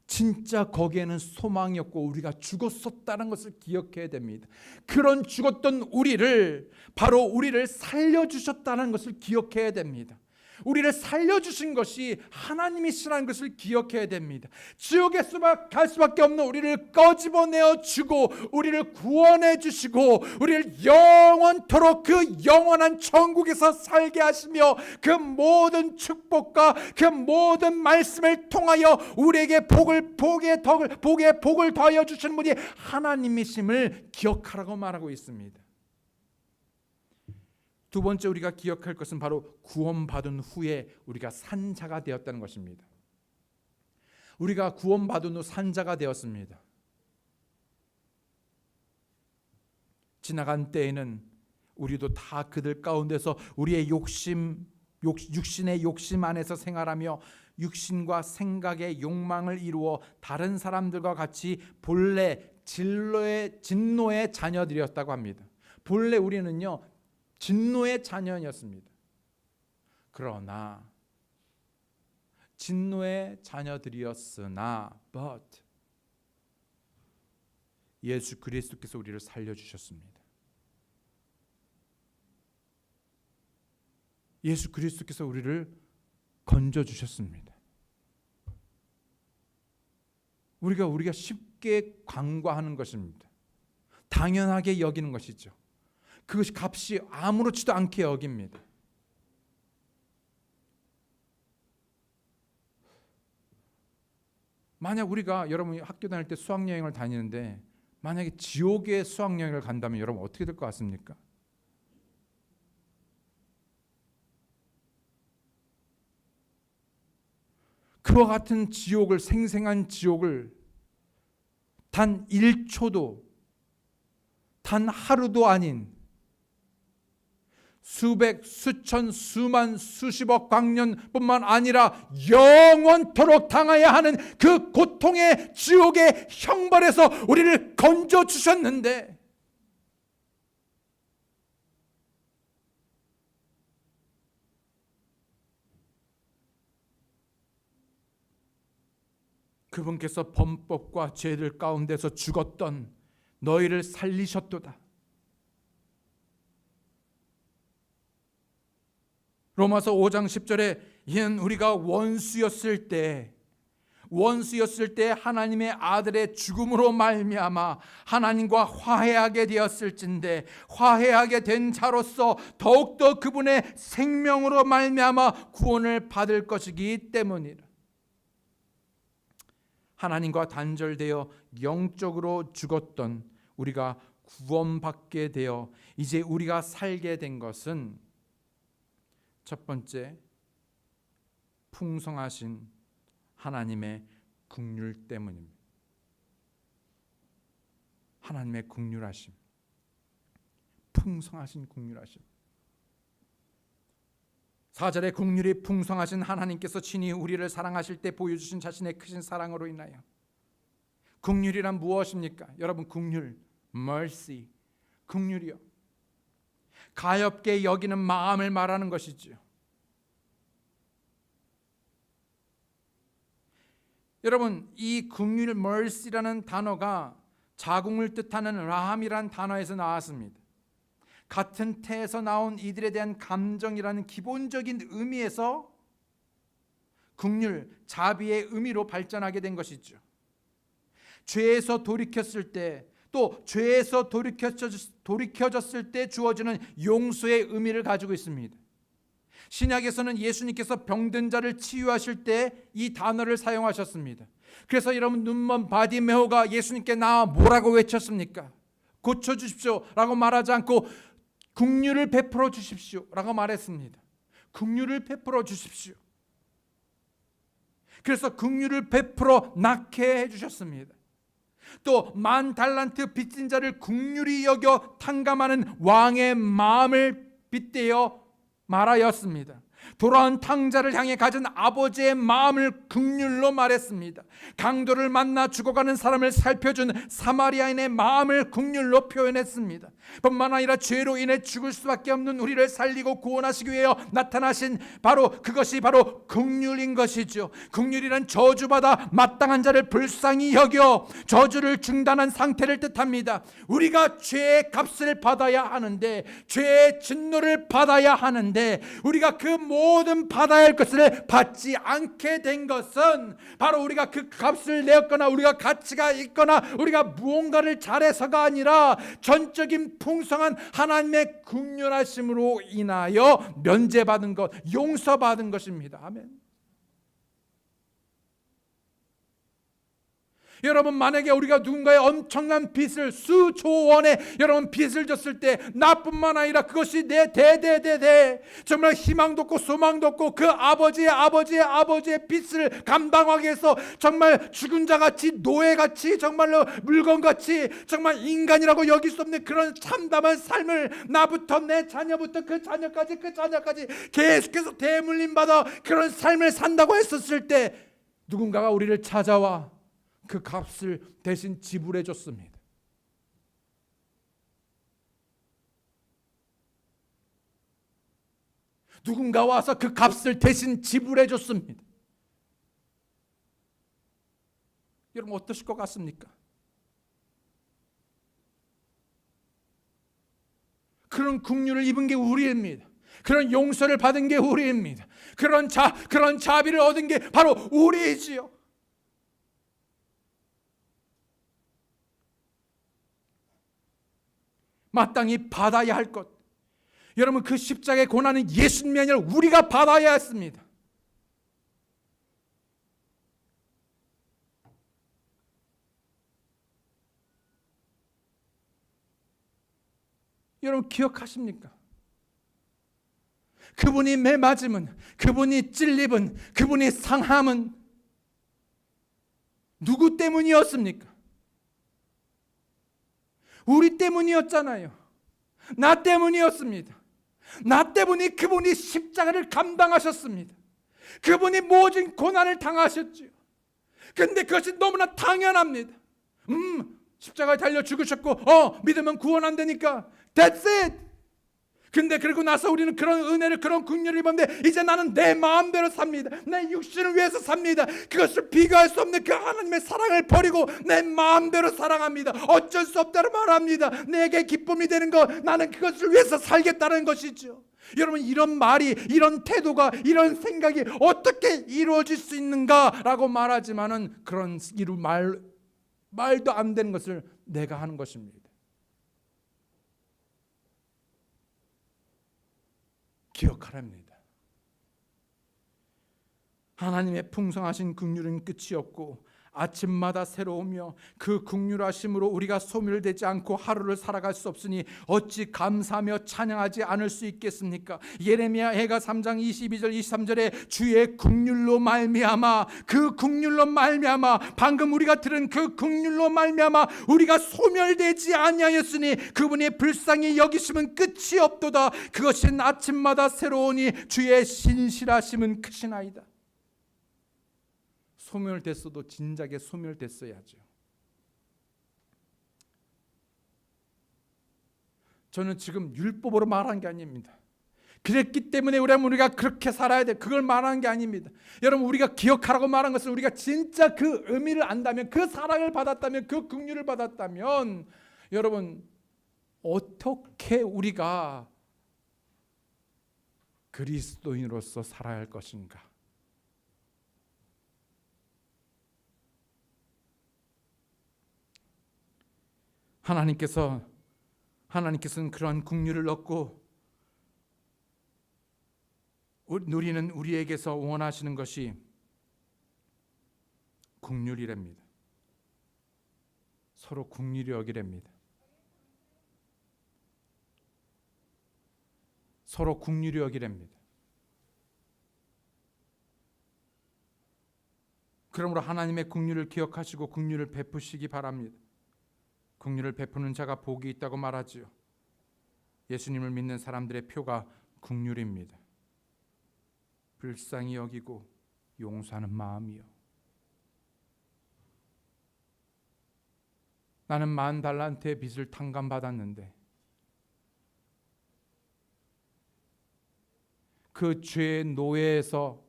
진짜 거기에는 소망이 없고 우리가 죽었었다는 것을 기억해야 됩니다. 그런 죽었던 우리를, 바로 우리를 살려주셨다는 것을 기억해야 됩니다. 우리를 살려주신 것이 하나님이시라는 것을 기억해야 됩니다. 지옥에 갈 수밖에 없는 우리를 꺼집어내어 주고 우리를 구원해 주시고 우리를 영원토록 그 영원한 천국에서 살게 하시며 그 모든 축복과 그 모든 말씀을 통하여 우리에게 복에 복을 더하여 주시는 분이 하나님이심을 기억하라고 말하고 있습니다. 두 번째 우리가 기억할 것은 바로 구원받은 후에 우리가 산자가 되었다는 것입니다. 우리가 구원받은 후 산자가 되었습니다. 지나간 때에는 우리도 다 그들 가운데서 우리의 육신의 욕심 안에서 생활하며 육신과 생각의 욕망을 이루어 다른 사람들과 같이 본래 진노의 자녀들이었다고 합니다. 본래 우리는요 진노의 자녀였습니다. 그러나 진노의 자녀들이었으나 but 예수 그리스도께서 우리를 살려주셨습니다. 예수 그리스도께서 우리를 건져주셨습니다. 우리가 쉽게 간과하는 것입니다. 당연하게 여기는 것이죠. 그것이 값이 아무렇지도 않게 여깁니다. 만약 우리가 여러분이 학교 다닐 때 수학여행을 다니는데 만약에 지옥의 수학여행을 간다면 여러분 어떻게 될 것 같습니까? 그와 같은 지옥을, 생생한 지옥을 단 1초도 단 하루도 아닌 수백, 수천, 수만, 수십억 광년뿐만 아니라 영원토록 당해야 하는 그 고통의 지옥의 형벌에서 우리를 건져 주셨는데, 그분께서 범법과 죄들 가운데서 죽었던 너희를 살리셨도다. 로마서 5장 10절에 이는 우리가 원수였을 때 하나님의 아들의 죽음으로 말미암아 하나님과 화해하게 되었을진데 화해하게 된 자로서 더욱더 그분의 생명으로 말미암아 구원을 받을 것이기 때문이라. 하나님과 단절되어 영적으로 죽었던 우리가 구원받게 되어 이제 우리가 살게 된 것은 첫 번째, 풍성하신 하나님의 긍휼 때문입니다. 하나님의 긍휼하심, 풍성하신 긍휼하심. 4절에 긍휼이 풍성하신 하나님께서 친히 우리를 사랑하실 때 보여주신 자신의 크신 사랑으로 인하여. 긍휼이란 무엇입니까? 여러분, 긍휼, mercy, 긍휼이요, 가엾게 여기는 마음을 말하는 것이지요. 여러분, 이 긍휼, mercy라는 단어가 자궁을 뜻하는 라함이라는 단어에서 나왔습니다. 같은 태에서 나온 이들에 대한 감정이라는 기본적인 의미에서 긍휼, 자비의 의미로 발전하게 된 것이죠. 죄에서 돌이켰을 때, 또 죄에서 돌이켜졌을 때 주어지는 용서의 의미를 가지고 있습니다. 신약에서는 예수님께서 병든 자를 치유하실 때 이 단어를 사용하셨습니다. 그래서 여러분, 눈먼 바디메오가 예수님께 나와 뭐라고 외쳤습니까? 고쳐주십시오 라고 말하지 않고 긍휼을 베풀어 주십시오 라고 말했습니다. 긍휼을 베풀어 주십시오. 그래서 긍휼을 베풀어 낫게 해주셨습니다. 또 10,000달란트 빚진 자를 긍휼히 여겨 탕감하는 왕의 마음을 빗대어 말하였습니다. 돌아온 탕자를 향해 가진 아버지의 마음을 긍휼로 말했습니다. 강도를 만나 죽어가는 사람을 살펴준 사마리아인의 마음을 긍휼로 표현했습니다. 뿐만 아니라 죄로 인해 죽을 수밖에 없는 우리를 살리고 구원하시기 위해 나타나신 그것이 바로 긍휼인 것이죠. 긍휼이란 저주받아 마땅한 자를 불쌍히 여겨 저주를 중단한 상태를 뜻합니다. 우리가 죄의 값을 받아야 하는데, 죄의 진노를 받아야 하는데, 우리가 그 모든 받아야 할 것을 받지 않게 된 것은 바로 우리가 그 값을 내었거나 우리가 가치가 있거나 우리가 무언가를 잘해서가 아니라 전적인 풍성한 하나님의 긍휼하심으로 인하여 면제받은 것, 용서받은 것입니다. 아멘. 여러분, 만약에 우리가 누군가의 엄청난 빚을 수조 원의 여러분 빚을 졌을 때 나뿐만 아니라 그것이 내 대대대대 정말 희망도 없고 소망도 없고 그 아버지의 빚을 감당하기 위해서 정말 죽은 자같이 노예같이 정말로 물건같이 정말 인간이라고 여길 수 없는 그런 참담한 삶을 나부터 내 자녀부터 그 자녀까지 계속해서 대물림받아 그런 삶을 산다고 했었을 때 누군가가 우리를 찾아와 그 값을 대신 지불해 줬습니다. 누군가 와서 그 값을 대신 지불해 줬습니다. 여러분, 어떠실 것 같습니까? 그런 긍휼을 입은 게 우리입니다. 그런 용서를 받은 게 우리입니다. 그런 자비를 얻은 게 바로 우리이지요. 마땅히 받아야 할 것, 여러분, 그 십자가의 고난은 예수님이 아니라 우리가 받아야 했습니다. 여러분, 기억하십니까? 그분이 매맞음은, 그분이 찔림은, 그분이 상함은 누구 때문이었습니까? 우리 때문이었잖아요. 나 때문이었습니다. 나 때문에 그분이 십자가를 감당하셨습니다. 그분이 모든 고난을 당하셨지요. 근데 그것이 너무나 당연합니다. 십자가에 달려 죽으셨고 믿으면 구원 안 되니까 That's it. 근데 그러고 나서 우리는 그런 은혜를, 그런 긍휼을 입었는데 이제 나는 내 마음대로 삽니다. 내 육신을 위해서 삽니다. 그것을 비교할 수 없는 그 하나님의 사랑을 버리고 내 마음대로 사랑합니다. 어쩔 수 없다고 말합니다. 내게 기쁨이 되는 것, 나는 그것을 위해서 살겠다는 것이죠. 여러분, 이런 말이, 이런 태도가, 이런 생각이 어떻게 이루어질 수 있는가라고 말하지만은 그런 말도 안 되는 것을 내가 하는 것입니다. 기억하랍니다. 하나님의 풍성하신 긍휼은 끝이 없고 아침마다 새로우며 그 긍휼하심으로 우리가 소멸되지 않고 하루를 살아갈 수 없으니 어찌 감사하며 찬양하지 않을 수 있겠습니까? 예레미야가 3장 22절 23절에 주의 긍휼로 말미암아, 그 긍휼로 말미암아, 방금 우리가 들은 그 긍휼로 말미암아 우리가 소멸되지 아니하였으니 그분의 불쌍히 여기심은 끝이 없도다. 그것이 아침마다 새로우니 주의 신실하심은 크시나이다. 소멸됐어도 진작에 소멸됐어야죠. 저는 지금 율법으로 말한 게 아닙니다. 그랬기 때문에 우리가 그렇게 살아야 돼, 그걸 말하는 게 아닙니다. 여러분, 우리가 기억하라고 말한 것은 우리가 진짜 그 의미를 안다면, 그 사랑을 받았다면, 그 긍휼을 받았다면, 여러분, 어떻게 우리가 그리스도인으로서 살아야 할 것인가? 하나님께서는 그러한 긍휼을 얻고 누리는 우리에게서 원하시는 것이 긍휼이랍니다. 서로 긍휼히 여기랍니다. 서로 긍휼히 여기랍니다. 그러므로 하나님의 긍휼을 기억하시고 긍휼을 베푸시기 바랍니다. 긍휼을 베푸는 자가 복이 있다고 말하지요. 예수님을 믿는 사람들의 표가 긍휼입니다. 불쌍히 여기고 용서하는 마음이요. 나는 10,000달란트의 빚을 탕감받았는데 그 죄의 노예에서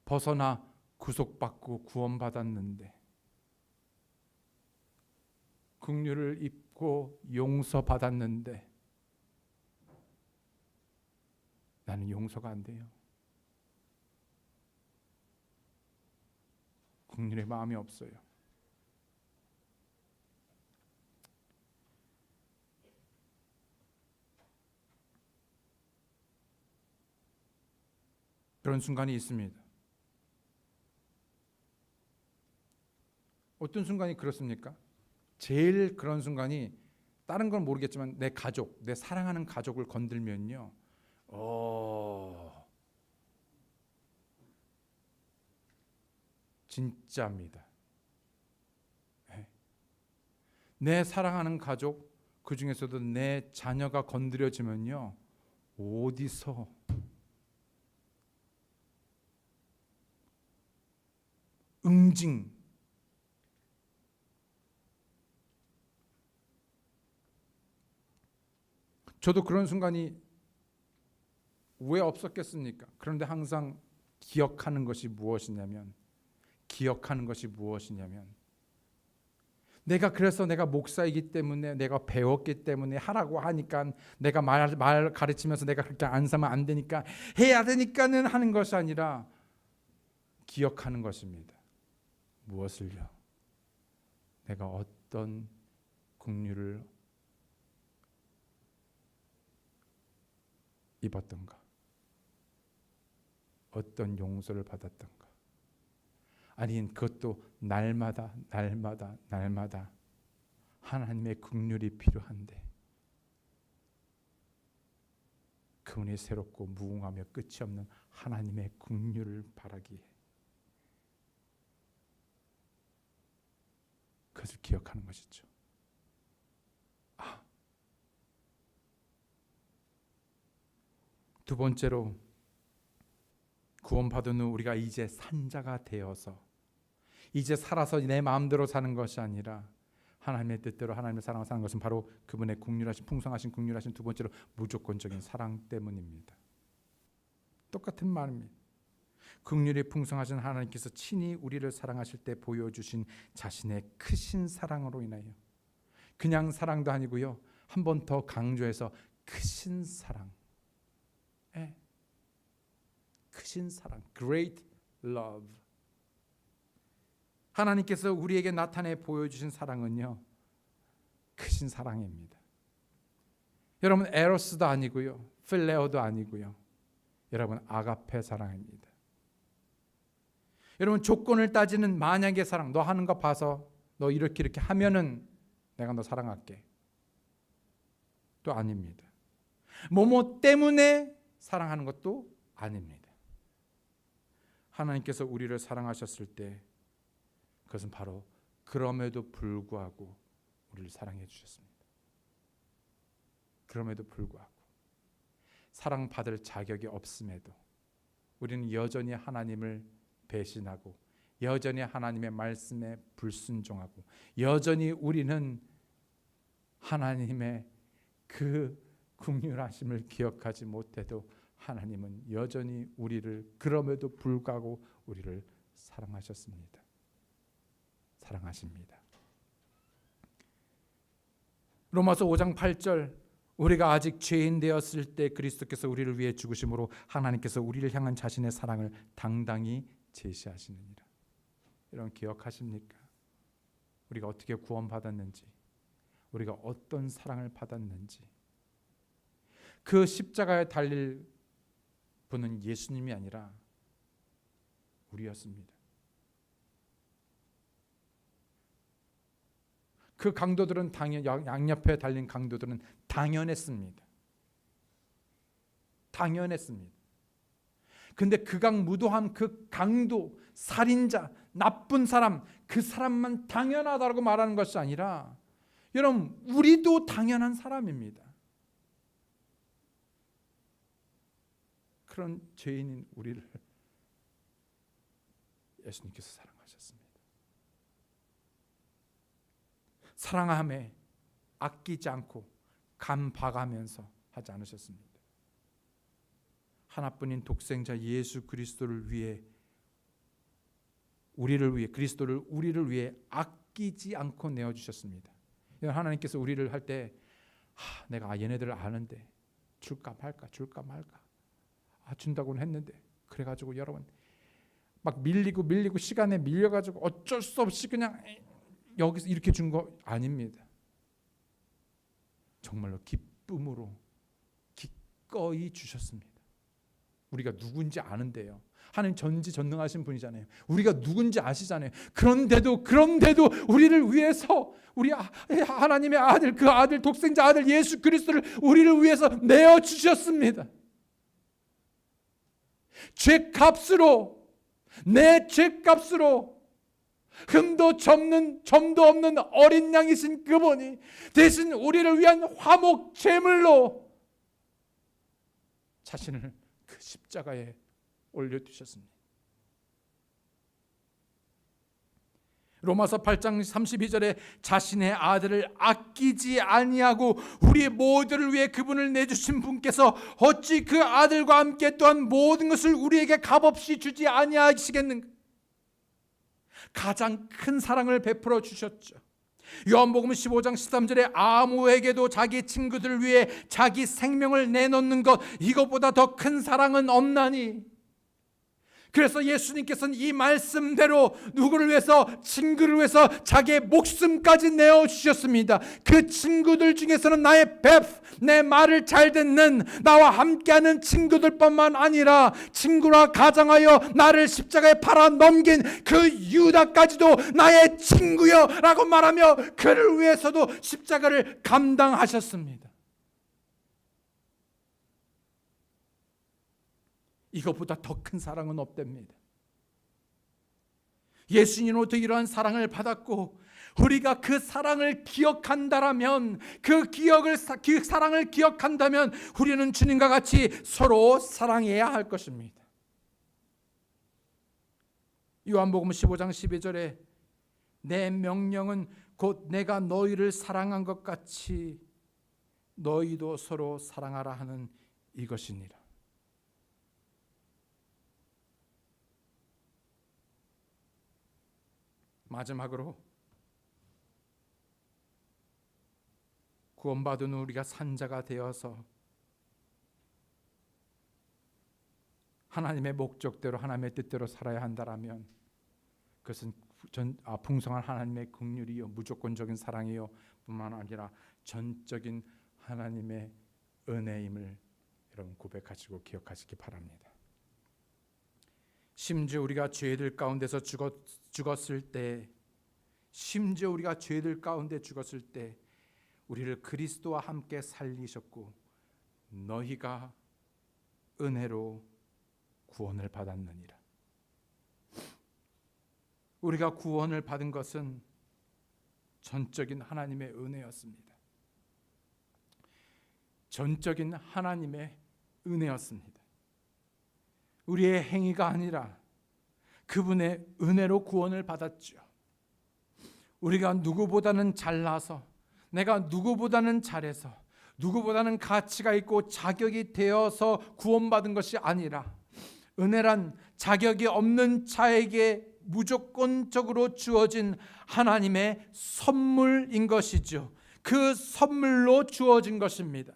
벗어나 구속받고 구원받았는데 긍휼을 입고 용서받았는데 나는 용서가 안 돼요. 긍휼의 마음이 없어요. 그런 순간이 있습니다. 어떤 순간이 그렇습니까? 제일 그런 순간이, 다른 건 모르겠지만 내 가족, 내 사랑하는 가족을 건들면요, 진짜입니다. 내 사랑하는 가족, 그 중에서도 내 자녀가 건드려지면요, 어디서 응징, 저도 그런 순간이 왜 없었겠습니까? 그런데 항상 기억하는 것이 무엇이냐면 내가 목사이기 때문에, 내가 배웠기 때문에 하라고 하니까, 내가 말 가르치면서 내가 그렇게 안 살면 안 되니까 해야 되니까는 하는 것이 아니라 기억하는 것입니다. 무엇을요? 내가 어떤 긍휼을 입었던가, 어떤 용서를 받았던가. 아니, 그것도 날마다 하나님의 긍휼이 필요한데 그분이 새롭고 무궁하며 끝이 없는 하나님의 긍휼을 바라기에 그것을 기억하는 것이죠. 두 번째로, 구원받은 후 우리가 이제 산자가 되어서 이제 살아서 내 마음대로 사는 것이 아니라 하나님의 뜻대로 하나님의 사랑을 사는 것은 바로 그분의 국률하신, 풍성하신 국률하신 두 번째로 무조건적인 사랑 때문입니다. 똑같은 말입니다. 국률이 풍성하신 하나님께서 친히 우리를 사랑하실 때 보여주신 자신의 크신 사랑으로 인하여, 그냥 사랑도 아니고요, 한 번 더 강조해서 크신 사랑, 크신 사랑, great love. 하나님께서 우리에게 나타내 보여주신 사랑은요, 크신 사랑입니다. 여러분, 에로스도 아니고요, 필레오도 아니고요, 여러분, 아가페 사랑입니다. 여러분, 조건을 따지는 만약의 사랑, 너 하는 거 봐서 너 이렇게 하면은 내가 너 사랑할게, 또 아닙니다. 뭐뭐 때문에 사랑하는 것도 아닙니다. 하나님께서 우리를 사랑하셨을 때 그것은 바로 그럼에도 불구하고 우리를 사랑해 주셨습니다. 그럼에도 불구하고, 사랑받을 자격이 없음에도 우리는 여전히 하나님을 배신하고 여전히 하나님의 말씀에 불순종하고 여전히 우리는 하나님의 그 긍휼하심을 기억하지 못해도 하나님은 여전히 우리를 그럼에도 불구하고 우리를 사랑하셨습니다. 사랑하십니다. 로마서 5장 8절, 우리가 아직 죄인 되었을 때 그리스도께서 우리를 위해 죽으심으로 하나님께서 우리를 향한 자신의 사랑을 당당히 제시하시느니라. 여러분, 기억하십니까? 우리가 어떻게 구원받았는지, 우리가 어떤 사랑을 받았는지. 그 십자가에 달릴 분은 예수님이 아니라 우리였습니다. 그 강도들은 양옆에 달린 강도들은 당연했습니다. 당연했습니다. 근데 극악무도한 그 강도, 살인자, 나쁜 사람, 그 사람만 당연하다고 말하는 것이 아니라, 여러분, 우리도 당연한 사람입니다. 그런 죄인인 우리를 예수님께서 사랑하셨습니다. 사랑함에 아끼지 않고 간 봐가면서 하지 않으셨습니다. 하나뿐인 독생자 예수 그리스도를 위해, 그리스도를 우리를 위해 아끼지 않고 내어주셨습니다. 하나님께서 우리를 할 때, 내가 얘네들을 아는데 줄까 말까 준다고는 했는데, 그래가지고 여러분 막 밀리고 시간에 밀려가지고 어쩔 수 없이 그냥 여기서 이렇게 준 거 아닙니다. 정말로 기쁨으로 기꺼이 주셨습니다. 우리가 누군지 아는데요. 하나님 전지전능하신 분이잖아요. 우리가 누군지 아시잖아요. 그런데도 우리를 위해서, 우리 하나님의 아들, 그 아들, 독생자 아들 예수 그리스도를 우리를 위해서 내어 주셨습니다. 죄값으로, 내 죄값으로 흠도 점도 없는 어린 양이신 그분이 대신 우리를 위한 화목 제물로 자신을 그 십자가에 올려두셨습니다. 로마서 8장 32절에 자신의 아들을 아끼지 아니하고 우리 모두를 위해 그분을 내주신 분께서 어찌 그 아들과 함께 또한 모든 것을 우리에게 값없이 주지 아니하시겠는가? 가장 큰 사랑을 베풀어 주셨죠. 요한복음 15장 13절에 아무에게도 자기 친구들을 위해 자기 생명을 내놓는 것, 이것보다 더 큰 사랑은 없나니. 그래서 예수님께서는 이 말씀대로 누구를 위해서? 친구를 위해서 자기의 목숨까지 내어주셨습니다. 그 친구들 중에서는 나의 내 말을 잘 듣는, 나와 함께하는 친구들뿐만 아니라 친구라 가장하여 나를 십자가에 팔아 넘긴 그 유다까지도 나의 친구여 라고 말하며 그를 위해서도 십자가를 감당하셨습니다. 이것보다 더 큰 사랑은 없답니다. 예수님으로부터 이러한 사랑을 받았고 우리가 그 사랑을 기억한다라면, 그 사랑을 기억한다면 우리는 주님과 같이 서로 사랑해야 할 것입니다. 요한복음 15장 12절에 내 명령은 곧 내가 너희를 사랑한 것 같이 너희도 서로 사랑하라 하는 이것이니라. 마지막으로 구원받은 우리가 산자가 되어서 하나님의 목적대로 하나님의 뜻대로 살아야 한다라면 그것은 풍성한 하나님의 긍휼이요 무조건적인 사랑이요 뿐만 아니라 전적인 하나님의 은혜임을 여러분 고백하시고 기억하시기 바랍니다. 심지어 우리가 죄들 가운데서 죽었을 때, 심지어 우리가 죄들 가운데 죽었을 때 우리를 그리스도와 함께 살리셨고 너희가 은혜로 구원을 받았느니라. 우리가 구원을 받은 것은 전적인 하나님의 은혜였습니다. 전적인 하나님의 은혜였습니다. 우리의 행위가 아니라 그분의 은혜로 구원을 받았죠. 우리가 누구보다는 잘나서, 내가 누구보다는 잘해서, 누구보다는 가치가 있고 자격이 되어서 구원받은 것이 아니라 은혜란 자격이 없는 자에게 무조건적으로 주어진 하나님의 선물인 것이죠. 그 선물로 주어진 것입니다.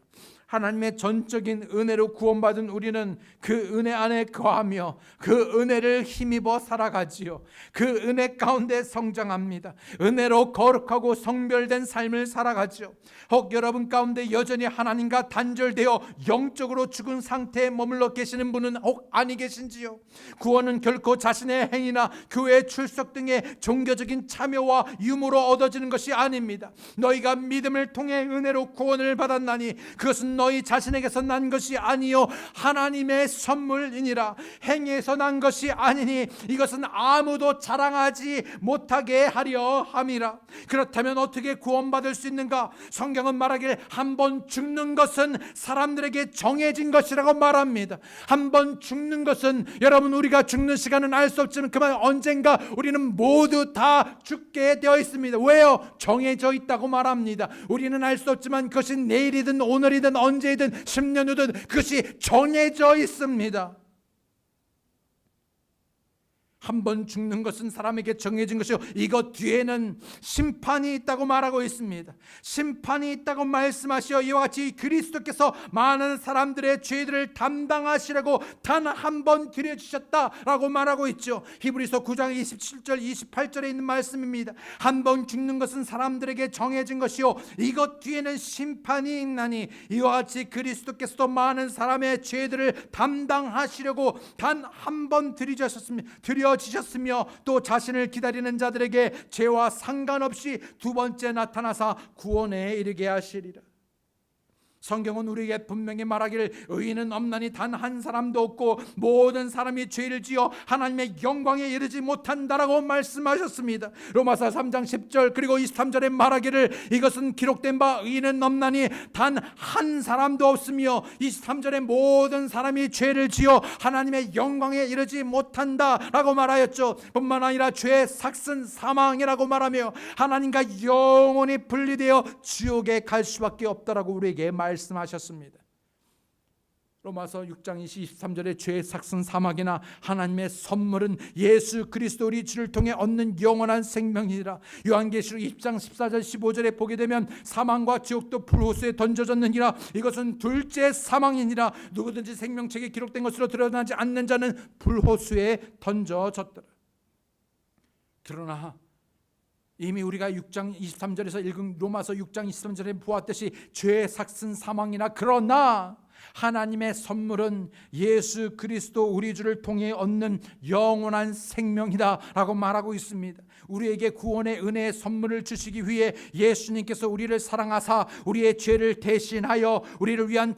하나님의 전적인 은혜로 구원받은 우리는 그 은혜 안에 거하며 그 은혜를 힘입어 살아가지요. 그 은혜 가운데 성장합니다. 은혜로 거룩하고 성별된 삶을 살아가죠. 혹 여러분 가운데 여전히 하나님과 단절되어 영적으로 죽은 상태에 머물러 계시는 분은 혹 아니 계신지요? 구원은 결코 자신의 행위나 교회 출석 등의 종교적인 참여와 유무로 얻어지는 것이 아닙니다. 너희가 믿음을 통해 은혜로 구원을 받았나니 그것은 너희 자신에게서 난 것이 아니요 하나님의 선물이니라. 행위에서 난 것이 아니니 이것은 아무도 자랑하지 못하게 하려 함이라. 그렇다면 어떻게 구원받을 수 있는가? 성경은 말하길 한 번 죽는 것은 사람들에게 정해진 것이라고 말합니다. 한 번 죽는 것은, 여러분 우리가 죽는 시간은 알 수 없지만 그만 언젠가 우리는 모두 다 죽게 되어 있습니다. 왜요? 정해져 있다고 말합니다. 우리는 알 수 없지만 그것이 내일이든 오늘이든 언제이든 10년 후든 그것이 정해져 있습니다. 한 번 죽는 것은 사람에게 정해진 것이요 이것 뒤에는 심판이 있다고 말하고 있습니다. 심판이 있다고 말씀하시어 이와 같이 그리스도께서 많은 사람들의 죄들을 담당하시려고 단 한 번 드려주셨다라고 말하고 있죠. 히브리서 9장 27절 28절에 있는 말씀입니다. 한 번 죽는 것은 사람들에게 정해진 것이요 이것 뒤에는 심판이 있나니 이와 같이 그리스도께서도 많은 사람의 죄들을 담당하시려고 단 한 번 드려지셨으며 또 자신을 기다리는 자들에게 죄와 상관없이 두 번째 나타나사 구원에 이르게 하시리라. 성경은 우리에게 분명히 말하기를 의인은 없나니 단 한 사람도 없고 모든 사람이 죄를 지어 하나님의 영광에 이르지 못한다라고 말씀하셨습니다. 로마서 3장 10절 그리고 23절에 말하기를 이것은 기록된 바 의인은 없나니 단 한 사람도 없으며 23절에 모든 사람이 죄를 지어 하나님의 영광에 이르지 못한다라고 말하였죠. 뿐만 아니라 죄의 삭슨 사망이라고 말하며 하나님과 영원히 분리되어 지옥에 갈 수밖에 없다라고 우리에게 말씀하셨습니다. 로마서 6장 23절에 죄의 삭슨 사망이나 하나님의 선물은 예수 그리스도 우리 주를 통해 얻는 영원한 생명이라. 요한계시록 20장 14절 15절에 보게 되면 사망과 지옥도 불호수에 던져졌느니라. 이것은 둘째 사망이니라. 누구든지 생명책에 기록된 것으로 드러나지 않는 자는 불호수에 던져졌더라. 그러나 이미 우리가 6장 23절에서 읽은 로마서 6장 23절에 보았듯이 죄의 삭슨 사망이나 그러나 하나님의 선물은 예수 그리스도 우리 주를 통해 얻는 영원한 생명이다 라고 말하고 있습니다. 우리에게 구원의 은혜의 선물을 주시기 위해 예수님께서 우리를 사랑하사 우리의 죄를 대신하여 우리를 위한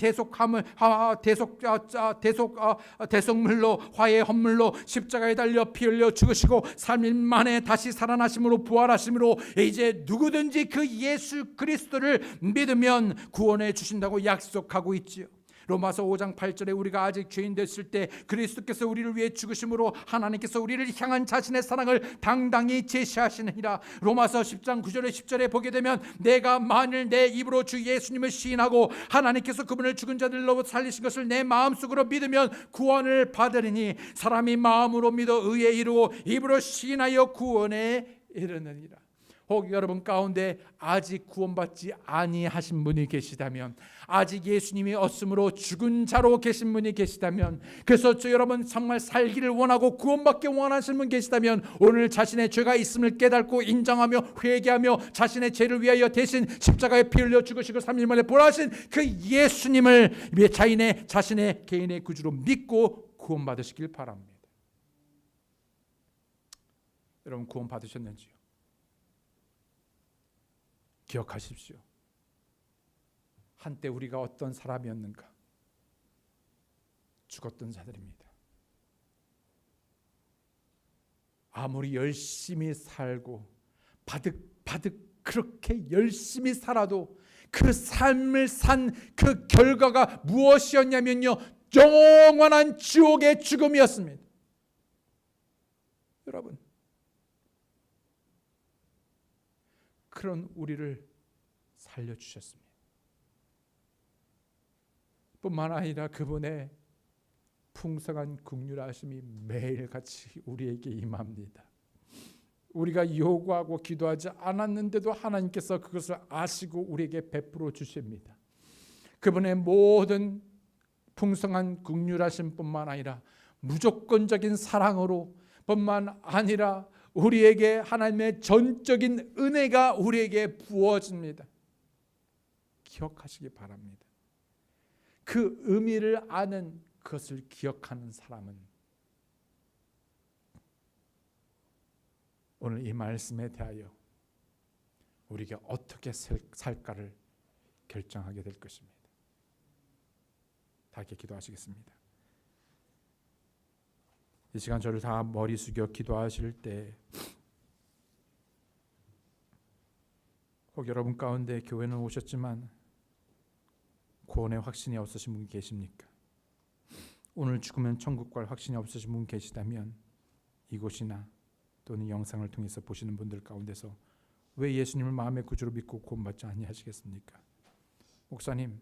대속물로 화해의 헌물로 십자가에 달려 피 흘려 죽으시고 3일 만에 다시 살아나심으로 부활하심으로 이제 누구든지 그 예수 그리스도를 믿으면 구원해 주신다고 약속하고 있지요. 로마서 5장 8절에 우리가 아직 죄인 됐을 때 그리스도께서 우리를 위해 죽으심으로 하나님께서 우리를 향한 자신의 사랑을 당당히 제시하시느니라. 로마서 10장 9절에 10절에 보게 되면 내가 만일 내 입으로 주 예수님을 시인하고 하나님께서 그분을 죽은 자들로 살리신 것을 내 마음속으로 믿으면 구원을 받으리니 사람이 마음으로 믿어 의에 이르고 입으로 시인하여 구원에 이르느니라. 혹 여러분 가운데 아직 구원받지 아니하신 분이 계시다면, 아직 예수님이 없음으로 죽은 자로 계신 분이 계시다면, 그래서 여러분 정말 살기를 원하고 구원받기 원하시는 분 계시다면 오늘 자신의 죄가 있음을 깨닫고 인정하며 회개하며 자신의 죄를 위하여 대신 십자가에 피 흘려 죽으시고 3일 만에 부활하신 그 예수님을 자신의 개인의 구주로 믿고 구원받으시길 바랍니다. 여러분 구원 받으셨는지요? 기억하십시오. 한때 우리가 어떤 사람이었는가? 죽었던 자들입니다. 아무리 열심히 살고 바득바득 그렇게 열심히 살아도 그 삶을 산 그 결과가 무엇이었냐면요, 영원한 지옥의 죽음이었습니다. 여러분, 그런 우리를 살려주셨습니다. 뿐만 아니라 그분의 풍성한 긍휼하심이 매일같이 우리에게 임합니다. 우리가 요구하고 기도하지 않았는데도 하나님께서 그것을 아시고 우리에게 베풀어 주십니다. 그분의 모든 풍성한 긍휼하심 뿐만 아니라 무조건적인 사랑으로 뿐만 아니라 우리에게 하나님의 전적인 은혜가 우리에게 부어집니다. 기억하시기 바랍니다. 그 의미를 아는, 그것을 기억하는 사람은 오늘 이 말씀에 대하여 우리가 어떻게 살까를 결정하게 될 것입니다. 다 함께 기도하시겠습니다. 이 시간 저를 다 머리 숙여 기도하실 때 혹 여러분 가운데 교회는 오셨지만 구원의 확신이 없으신 분 계십니까? 오늘 죽으면 천국 갈 확신이 없으신 분 계시다면 이곳이나 또는 영상을 통해서 보시는 분들 가운데서 왜 예수님을 마음의 구주로 믿고 구원받지 아니하시겠습니까? 목사님,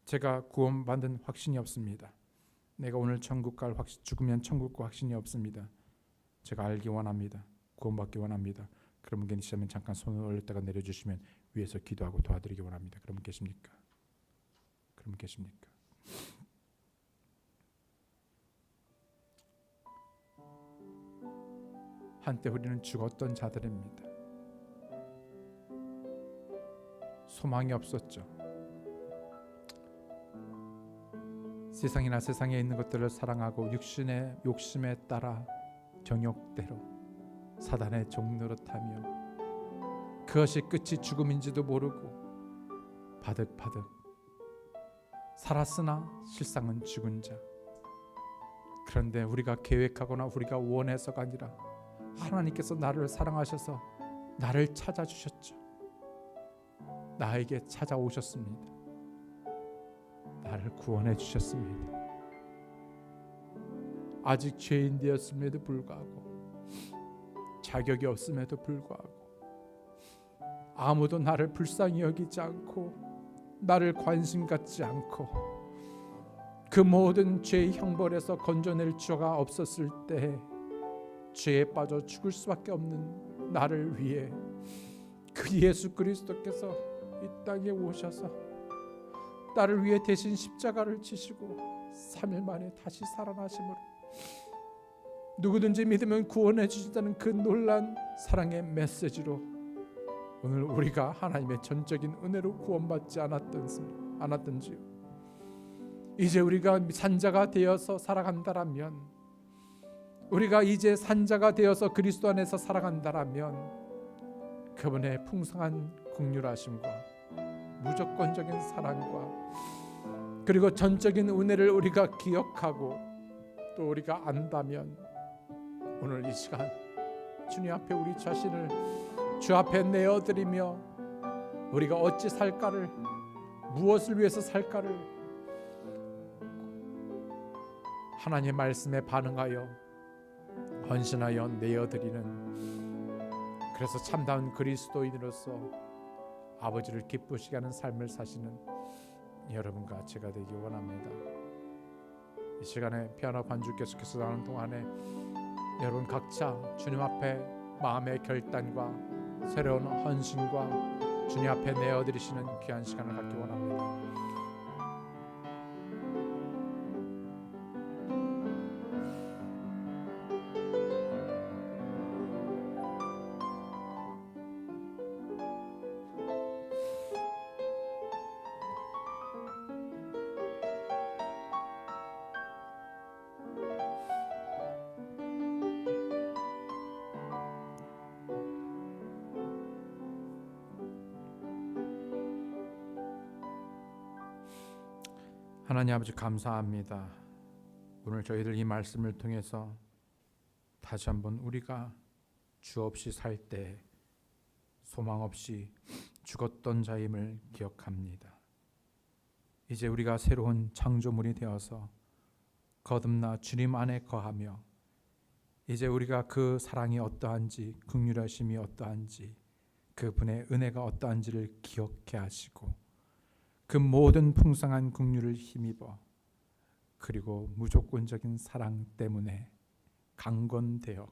제가 구원받은 확신이 없습니다. 내가 오늘 천국 갈 죽으면 천국 갈 확신이 없습니다. 제가 알기 원합니다. 구원받기 원합니다. 그런 분 계시다면 잠깐 손을 올렸다가 내려주시면 위에서 기도하고 도와드리기 원합니다. 그런 분 계십니까? 그런 분 계십니까? 한때 우리는 죽었던 자들입니다. 소망이 없었죠. 세상이나 세상에 있는 것들을 사랑하고 육신의 욕심에 따라 정욕대로 사단의 종노릇하며 그것이 끝이 죽음인지도 모르고 바득바득 살았으나 실상은 죽은 자. 그런데 우리가 계획하거나 우리가 원해서가 아니라 하나님께서 나를 사랑하셔서 나를 찾아주셨죠. 나에게 찾아오셨습니다. 나를 구원해 주셨습니다. 아직 죄인 되었음에도 불구하고, 자격이 없음에도 불구하고, 아무도 나를 불쌍히 여기지 않고 나를 관심 갖지 않고 그 모든 죄의 형벌에서 건져낼 주가 없었을 때 죄에 빠져 죽을 수밖에 없는 나를 위해 그 예수 그리스도께서 이 땅에 오셔서 나를 위해 대신 십자가를 지시고 3일 만에 다시 살아나심으로 누구든지 믿으면 구원해 주신다는 그 놀란 사랑의 메시지로 오늘 우리가 하나님의 전적인 은혜로 구원받지 않았던지요. 이제 우리가 산자가 되어서 살아간다라면, 우리가 이제 산자가 되어서 그리스도 안에서 살아간다라면 그분의 풍성한 긍휼하심과 무조건적인 사랑과 그리고 전적인 은혜를 우리가 기억하고 또 우리가 안다면, 오늘 이 시간 주님 앞에 우리 자신을 주 앞에 내어드리며 우리가 어찌 살까를, 무엇을 위해서 살까를 하나님의 말씀에 반응하여 헌신하여 내어드리는, 그래서 참다운 그리스도인으로서 아버지를 기쁘시게 하는 삶을 사시는 여러분과 제가 되기 원합니다. 이 시간에 피아노 반주 계속해서 나오는 동안에 여러분 각자 주님 앞에 마음의 결단과 새로운 헌신과 주님 앞에 내어드리시는 귀한 시간을 갖기 원합니다. 하나님 아버지 감사합니다. 오늘 저희들 이 말씀을 통해서 다시 한번 우리가 주 없이 살 때 소망 없이 죽었던 자임을 기억합니다. 이제 우리가 새로운 창조물이 되어서 거듭나 주님 안에 거하며 이제 우리가 그 사랑이 어떠한지, 긍휼하심이 어떠한지, 그분의 은혜가 어떠한지를 기억해 하시고 그 모든 풍성한 긍휼을 힘입어 그리고 무조건적인 사랑 때문에 강건되어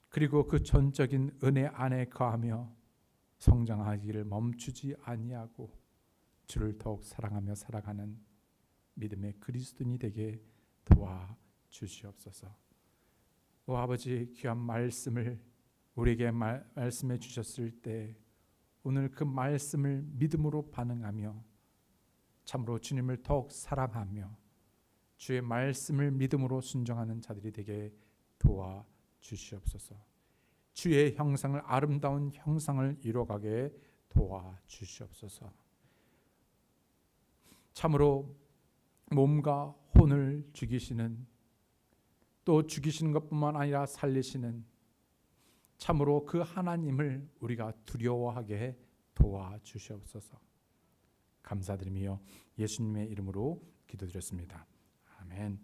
그리고 그 전적인 은혜 안에 거하며 성장하기를 멈추지 아니하고 주를 더욱 사랑하며 살아가는 믿음의 그리스도인이 되게 도와주시옵소서. 오 아버지, 귀한 말씀을 우리에게 말씀해 주셨을 때 오늘 그 말씀을 믿음으로 반응하며 참으로 주님을 더욱 사랑하며 주의 말씀을 믿음으로 순종하는 자들이 되게 도와주시옵소서. 주의 형상을, 아름다운 형상을 이뤄가게 도와주시옵소서. 참으로 몸과 혼을 죽이시는, 또 죽이시는 것뿐만 아니라 살리시는 참으로 그 하나님을 우리가 두려워하게 도와주시옵소서. 감사드리며 예수님의 이름으로 기도드렸습니다. 아멘.